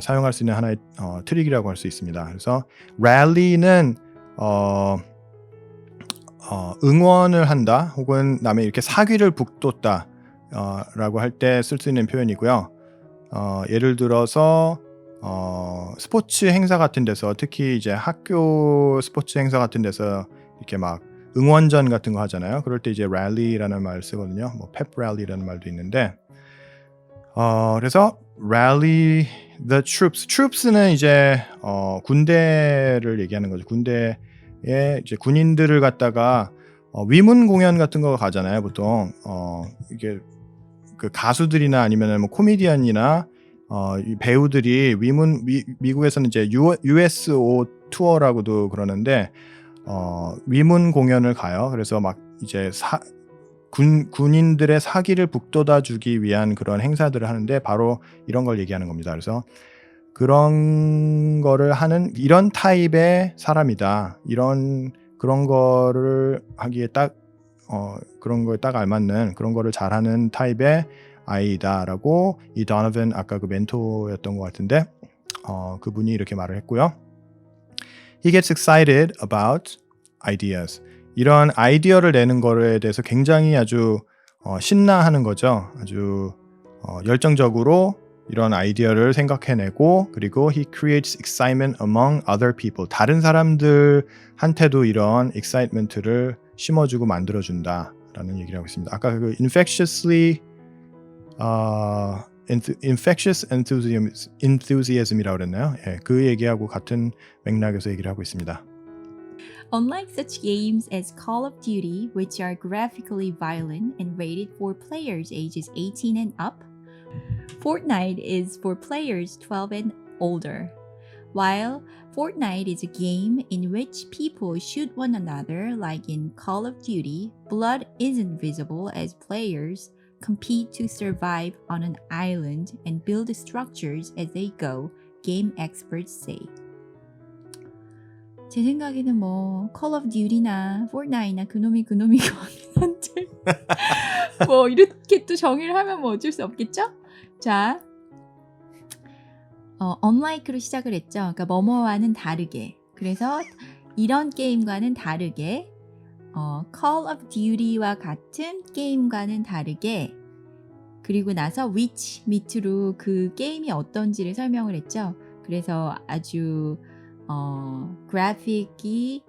사용할 수 있는 하나의 트릭이라고 할 수 있습니다. 그래서 rally는 응원을 한다 혹은 남의 이렇게 사기를 북돋다 라고 할 때 쓸 수 있는 표현이고요. 예를 들어서 스포츠 행사 같은 데서 특히 이제 학교 스포츠 행사 같은 데서 이렇게 막 응원전 같은 거 하잖아요. 그럴 때 이제 rally라는 말을 쓰거든요. 뭐 pep rally라는 말도 있는데 그래서 rally the troops. troops는 이제 군대를 얘기하는 거죠. 군대에 이제 군인들을 갖다가 위문 공연 같은 거 가잖아요. 보통 이게 그 가수들이나 아니면 뭐 코미디언이나 이 배우들이 미국에서는 이제 USO 투어라고도 그러는데 위문 공연을 가요. 그래서 막 이제 군인들의 사기를 북돋아 주기 위한 그런 행사들을 하는데 바로 이런 걸 얘기하는 겁니다. 그래서 그런 거를 하는 이런 타입의 사람이다. 그런 거를 하기에 딱 그런 거에 딱 알맞는 그런 거를 잘하는 타입의 아이다라고 이 도노반 아까 그 멘토였던 것 같은데 그분이 이렇게 말을 했고요. He gets excited about ideas. 이런 아이디어를 내는 거에 대해서 굉장히 아주 신나하는 거죠. 아주 열정적으로 이런 아이디어를 생각해내고 그리고 he creates excitement among other people. 다른 사람들한테도 이런 excitement를 심어주고 만들어준다라는 얘기를 하고 있습니다. 아까 그 infectious enthusiasm이라고 그랬나요? 예, 그 얘기하고 같은 맥락에서 얘기를 하고 있습니다. Unlike such games as Call of Duty, which are graphically violent and rated for players ages 18 and up, Fortnite is for players 12 and older. While Fortnite is a game in which people shoot one another like in Call of Duty, blood isn't visible as players compete to survive on an island and build structures as they go, game experts say. 제 생각에는 뭐 Call of Duty나 Fortnite나 그놈이 그놈이고 한데 뭐 이렇게 또 정의를 하면 뭐 어쩔 수 없겠죠? 자, unlike로 시작을 했죠. 그러니까 뭐뭐와는 다르게. 그래서 이런 게임과는 다르게 Call of Duty와 같은 게임과는 다르게 그리고 나서 which 밑으로 그 게임이 어떤지를 설명을 했죠. 그래서 아주 그래픽이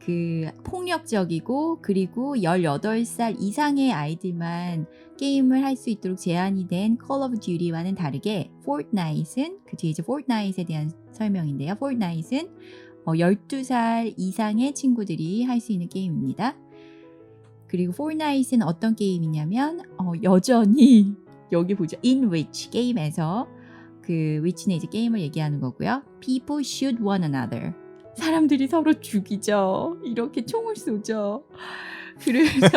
그 폭력적이고 그리고 18살 이상의 아이들만 게임을 할 수 있도록 제한이 된 Call of Duty와는 다르게 Fortnite은 그 뒤에 이제 Fortnite에 대한 설명인데요. Fortnite은 12살 이상의 친구들이 할 수 있는 게임입니다. 그리고 Fortnite은 어떤 게임이냐면 여전히 여기 보죠. In which 게임에서 그 which는 이제 게임을 얘기하는 거고요. People shoot one another. 사람들이 서로 죽이죠. 이렇게 총을 쏘죠. 그래서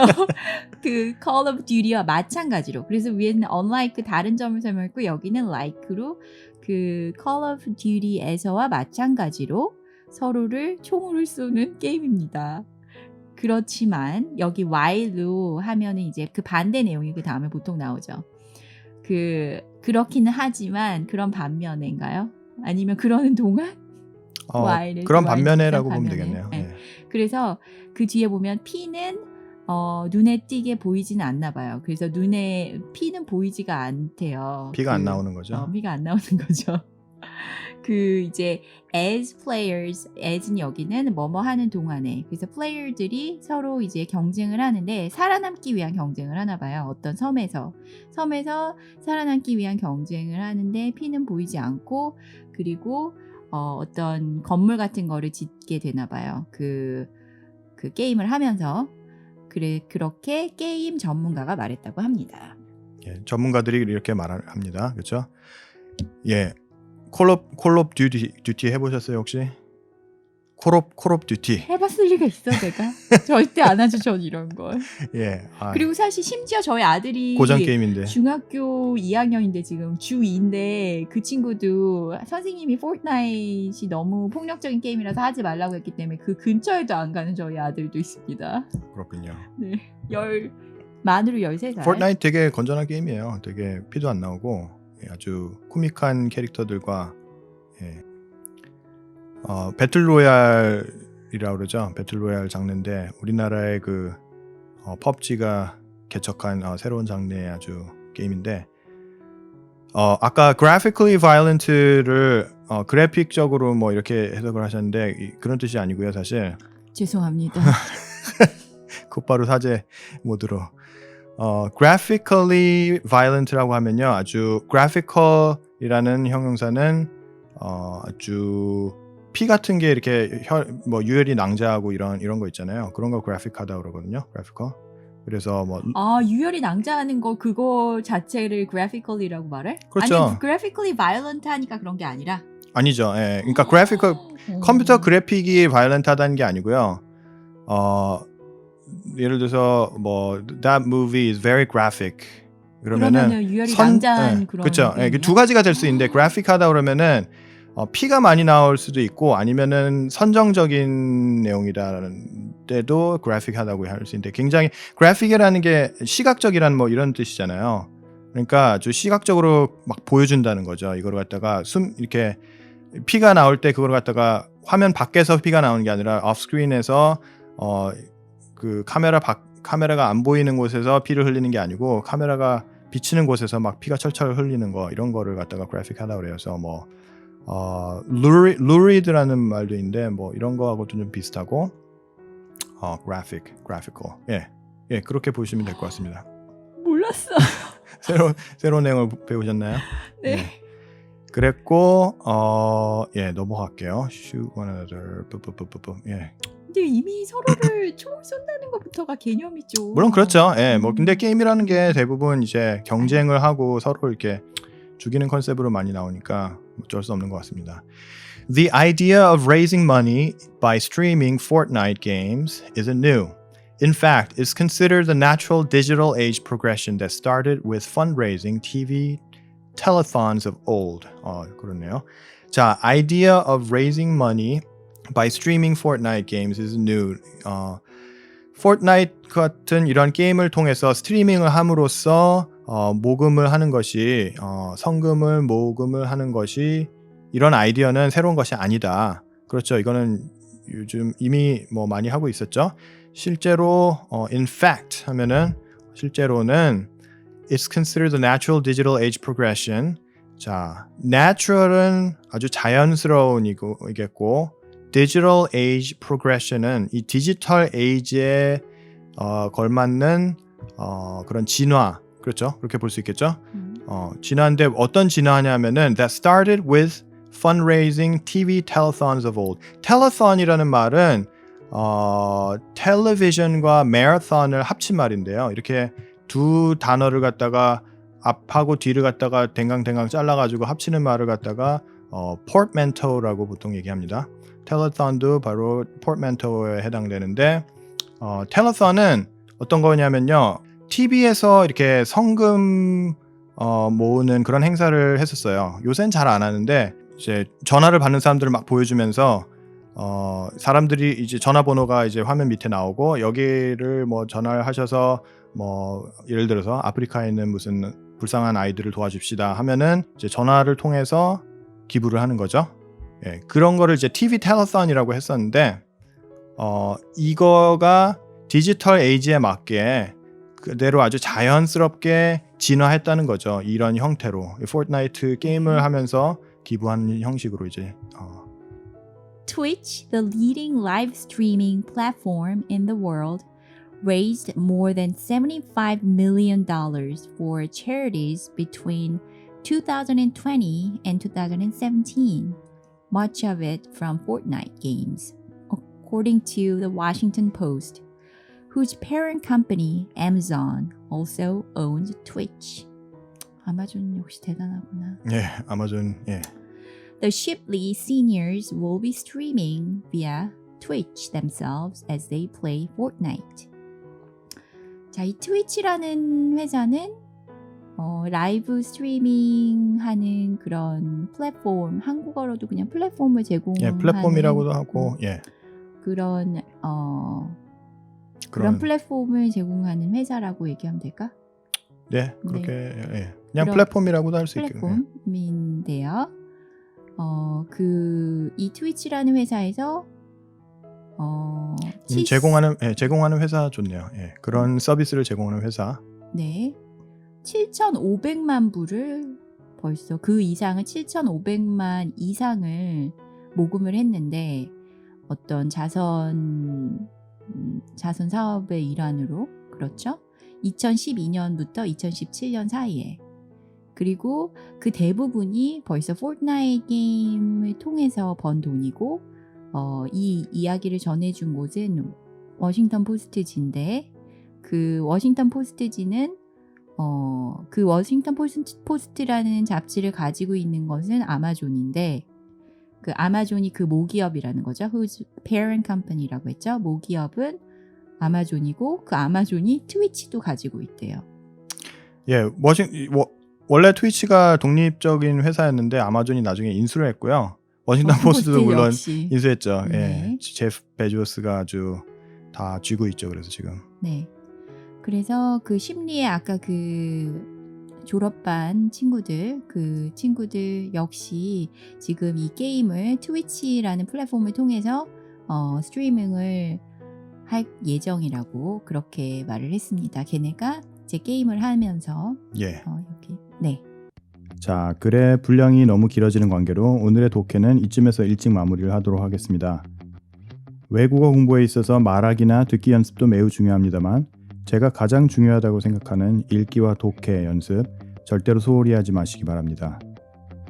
그 Call of Duty와 마찬가지로 그래서 위에는 unlike 다른 점을 설명했고 여기는 like로 그 Call of Duty에서와 마찬가지로 서로를 총으로 쏘는 게임입니다. 그렇지만 여기 while로 하면은 이제 그 반대 내용이 그 다음에 보통 나오죠. 그렇기는 하지만 그런 반면인가요? 아니면 그러는 동안? 그런 반면에라고 보면 되겠네요. 네. 네. 그래서 그 뒤에 보면 P는 눈에 띄게 보이지는 않나 봐요. 그래서 눈에 P는 보이지가 않대요. 피가 안 나오는 거죠. 피가 안 나오는 거죠. 그 이제 as players, as는 여기는 뭐뭐 하는 동안에 그래서 플레이어들이 서로 이제 경쟁을 하는데 살아남기 위한 경쟁을 하나 봐요. 어떤 섬에서 살아남기 위한 경쟁을 하는데 P는 보이지 않고 그리고 어떤 건물 같은 거를 짓게 되나 봐요. 그 게임을 하면서 그렇게 게임 전문가가 말했다고 합니다. 예, 전문가들이 이렇게 말합니다. 그렇죠? 예. 콜 오브 듀티 해보셨어요 혹시? 콜 오브 듀티 해봤을 리가 있어 내가? 절대 안 하죠 전 이런 걸. 예. 그리고 사실 심지어 저희 아들이 고전 게임인데 중학교 2학년인데 지금 주2인데 그 친구도 선생님이 포트나잇이 너무 폭력적인 게임이라서 하지 말라고 했기 때문에 그 근처에도 안 가는 저희 아들도 있습니다. 그렇군요. 네, 만으로 13살. 포트나이트 되게 건전한 게임이에요. 되게 피도 안 나오고 아주 코믹한 캐릭터들과 배틀로얄이라고 그러죠. 배틀로얄 장르인데 우리나라의 그 펍지가 개척한 새로운 장르의 아주 게임인데 아까 graphically violent를 그래픽적으로 뭐 이렇게 해석을 하셨는데 그런 뜻이 아니고요. 사실 죄송합니다. 곧바로 사제 모드로 graphically violent라고 하면요. 아주 graphical이라는 형용사는 아주 피 같은 게 이렇게 뭐 유혈이 낭자하고 이런 거 있잖아요. 그런 거 graphic하다 그러거든요. graphical. 그래서 뭐 유혈이 낭자하는 거 그거 자체를 graphically라고 말해? 그렇죠. 아니 graphically violent 하니까 그런 게 아니라? 아니죠. 예. 그러니까 graphical 컴퓨터 그래픽이 violent하다는 게 아니고요. 예를 들어서 뭐 that movie is very graphic 그러면은 유혈이 낭자한 그런 그렇죠. 예, 두 가지가 될 수 있는데 graphic하다 그러면은 피가 많이 나올 수도 있고 아니면은 선정적인 내용이라는 때도 graphic하다고 할 수 있는데 굉장히 graphic이라는 게 시각적이라는 뭐 이런 뜻이잖아요. 그러니까 아주 시각적으로 막 보여준다는 거죠. 이걸 갖다가 이렇게 피가 나올 때 그걸 갖다가 화면 밖에서 피가 나오는 게 아니라 offscreen에서 그 카메라가 안 보이는 곳에서 피를 흘리는 게 아니고 카메라가 비치는 곳에서 막 피가 철철 흘리는 거 이런 거를 갖다가 graphic하다고 그래서 뭐 lurid라는 말도 있는데 뭐 이런 거하고도 좀 비슷하고 graphical 예 그렇게 보시면 될 것 같습니다. 몰랐어. 새로운 내용을 배우셨나요? 네. 그랬고 넘어갈게요. Shoot one another. 예. 근데 이미 서로를 총을 쏜다는 것부터가 개념이죠. 물론 그렇죠. 예, 뭐 근데 게임이라는 게 대부분 이제 경쟁을 하고 서로 이렇게 죽이는 컨셉으로 많이 나오니까 어쩔 수 없는 것 같습니다. The idea of raising money by streaming Fortnite games isn't new. In fact, it's considered the natural digital age progression that started with fundraising TV telethons of old. 그렇네요. 자, idea of raising money by streaming Fortnite games is new. Fortnite 같은 이런 게임을 통해서 스트리밍을 함으로써 모금을 하는 것이 성금을 모금을 하는 것이 이런 아이디어는 새로운 것이 아니다. 그렇죠. 이거는 요즘 이미 뭐 많이 하고 있었죠. 실제로 in fact 하면은 실제로는 it's considered the natural digital age progression. 자, natural은 아주 자연스러운 이겠고 digital age progression은 이 디지털 에이지에 걸맞는 그런 진화. 그렇죠. 그렇게 볼 수 있겠죠. 진화인데 어떤 진화냐면은 that started with fundraising TV telethons of old. telethon이라는 말은 텔레비전과 marathon을 합친 말인데요. 이렇게 두 단어를 갖다가 앞하고 뒤를 갖다가 댕강댕강 잘라가지고 합치는 말을 갖다가 portmanteau라고 보통 얘기합니다. telethon도 바로 portmanteau에 해당되는데 telethon은 어떤 거냐면요. TV에서 이렇게 성금 모으는 그런 행사를 했었어요. 요새는 잘 안 하는데 이제 전화를 받는 사람들을 막 보여주면서 사람들이 이제 전화번호가 이제 화면 밑에 나오고 여기를 뭐 전화를 하셔서 뭐 예를 들어서 아프리카에 있는 무슨 불쌍한 아이들을 도와줍시다 하면은 이제 전화를 통해서 기부를 하는 거죠. 예, 그런 거를 이제 TV telethon이라고 했었는데 이거가 디지털 에이지에 맞게 그대로 아주 자연스럽게 진화했다는 거죠. 이런 형태로 포트나이트 게임을 하면서 기부하는 형식으로 이제 Twitch, the leading live streaming platform in the world, raised more than $75 million for charities between 2020 and 2017, much of it from Fortnite games, according to the Washington Post, whose parent company, Amazon, also owns Twitch. 아마존 역시 대단하구나. 예, 아마존 예. The Shipley seniors will be streaming via Twitch themselves as they play Fortnite. 자, 이 트위치라는 회사는 라이브 스트리밍 하는 그런 플랫폼, 한국어로도 그냥 플랫폼을 제공하는 예, 플랫폼이라고도 하고 예. 그런 플랫폼을 제공하는 회사라고 얘기하면 될까? 네, 그렇게 네. 예. 그냥 플랫폼이라고도 할 수 있겠네요. 플랫폼인데요. 이 트위치라는 회사에서 제공하는 회사 좋네요. 예, 그런 서비스를 제공하는 회사. 네, 7,500만 불을 벌써 그 이상을 7,500만 이상을 모금을 했는데 어떤 자선 사업의 일환으로 그렇죠? 2012년부터 2017년 사이에 그리고 그 대부분이 벌써 포트나이트 게임을 통해서 번 돈이고 이 이야기를 전해준 곳은 워싱턴 포스트지인데 그 워싱턴 포스트지는 그 워싱턴 포스트라는 잡지를 가지고 있는 것은 아마존인데 그 아마존이 그 모기업이라는 거죠. whose parent company라고 했죠. 모기업은 아마존이고 그 아마존이 트위치도 가지고 있대요. 예, 원래 트위치가 독립적인 회사였는데 아마존이 나중에 인수를 했고요. 워싱턴 포스트도 물론 역시. 인수했죠. 네. 예, 제프 베조스가 아주 다 쥐고 있죠. 그래서 지금. 네. 그래서 그 심리에 아까 그 졸업반 친구들 그 친구들 역시 지금 이 게임을 트위치라는 플랫폼을 통해서 스트리밍을 할 예정이라고 그렇게 말을 했습니다. 걔네가 이제 게임을 하면서 예. 여기 네. 자, 글의 분량이 너무 길어지는 관계로 오늘의 독해는 이쯤에서 일찍 마무리를 하도록 하겠습니다. 외국어 공부에 있어서 말하기나 듣기 연습도 매우 중요합니다만 제가 가장 중요하다고 생각하는 읽기와 독해 연습 절대로 소홀히 하지 마시기 바랍니다.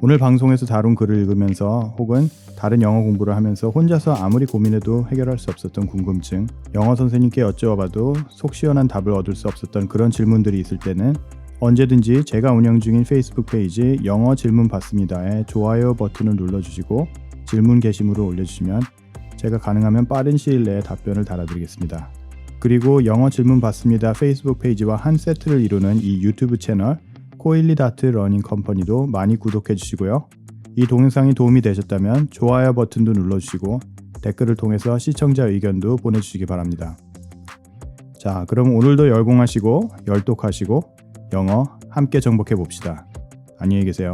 오늘 방송에서 다룬 글을 읽으면서 혹은 다른 영어 공부를 하면서 혼자서 아무리 고민해도 해결할 수 없었던 궁금증, 영어 선생님께 여쭤봐도 속 시원한 답을 얻을 수 없었던 그런 질문들이 있을 때는 언제든지 제가 운영 중인 페이스북 페이지 영어 질문 받습니다에 좋아요 버튼을 눌러주시고 질문 게시물을 올려주시면 제가 가능하면 빠른 시일 내에 답변을 달아드리겠습니다. 그리고 영어 질문 받습니다 페이스북 페이지와 한 세트를 이루는 이 유튜브 채널 코일리다트 러닝 컴퍼니도 많이 구독해 주시고요. 이 동영상이 도움이 되셨다면 좋아요 버튼도 눌러주시고 댓글을 통해서 시청자 의견도 보내주시기 바랍니다. 자, 그럼 오늘도 열공하시고 열독하시고 영어 함께 정복해 봅시다. 안녕히 계세요.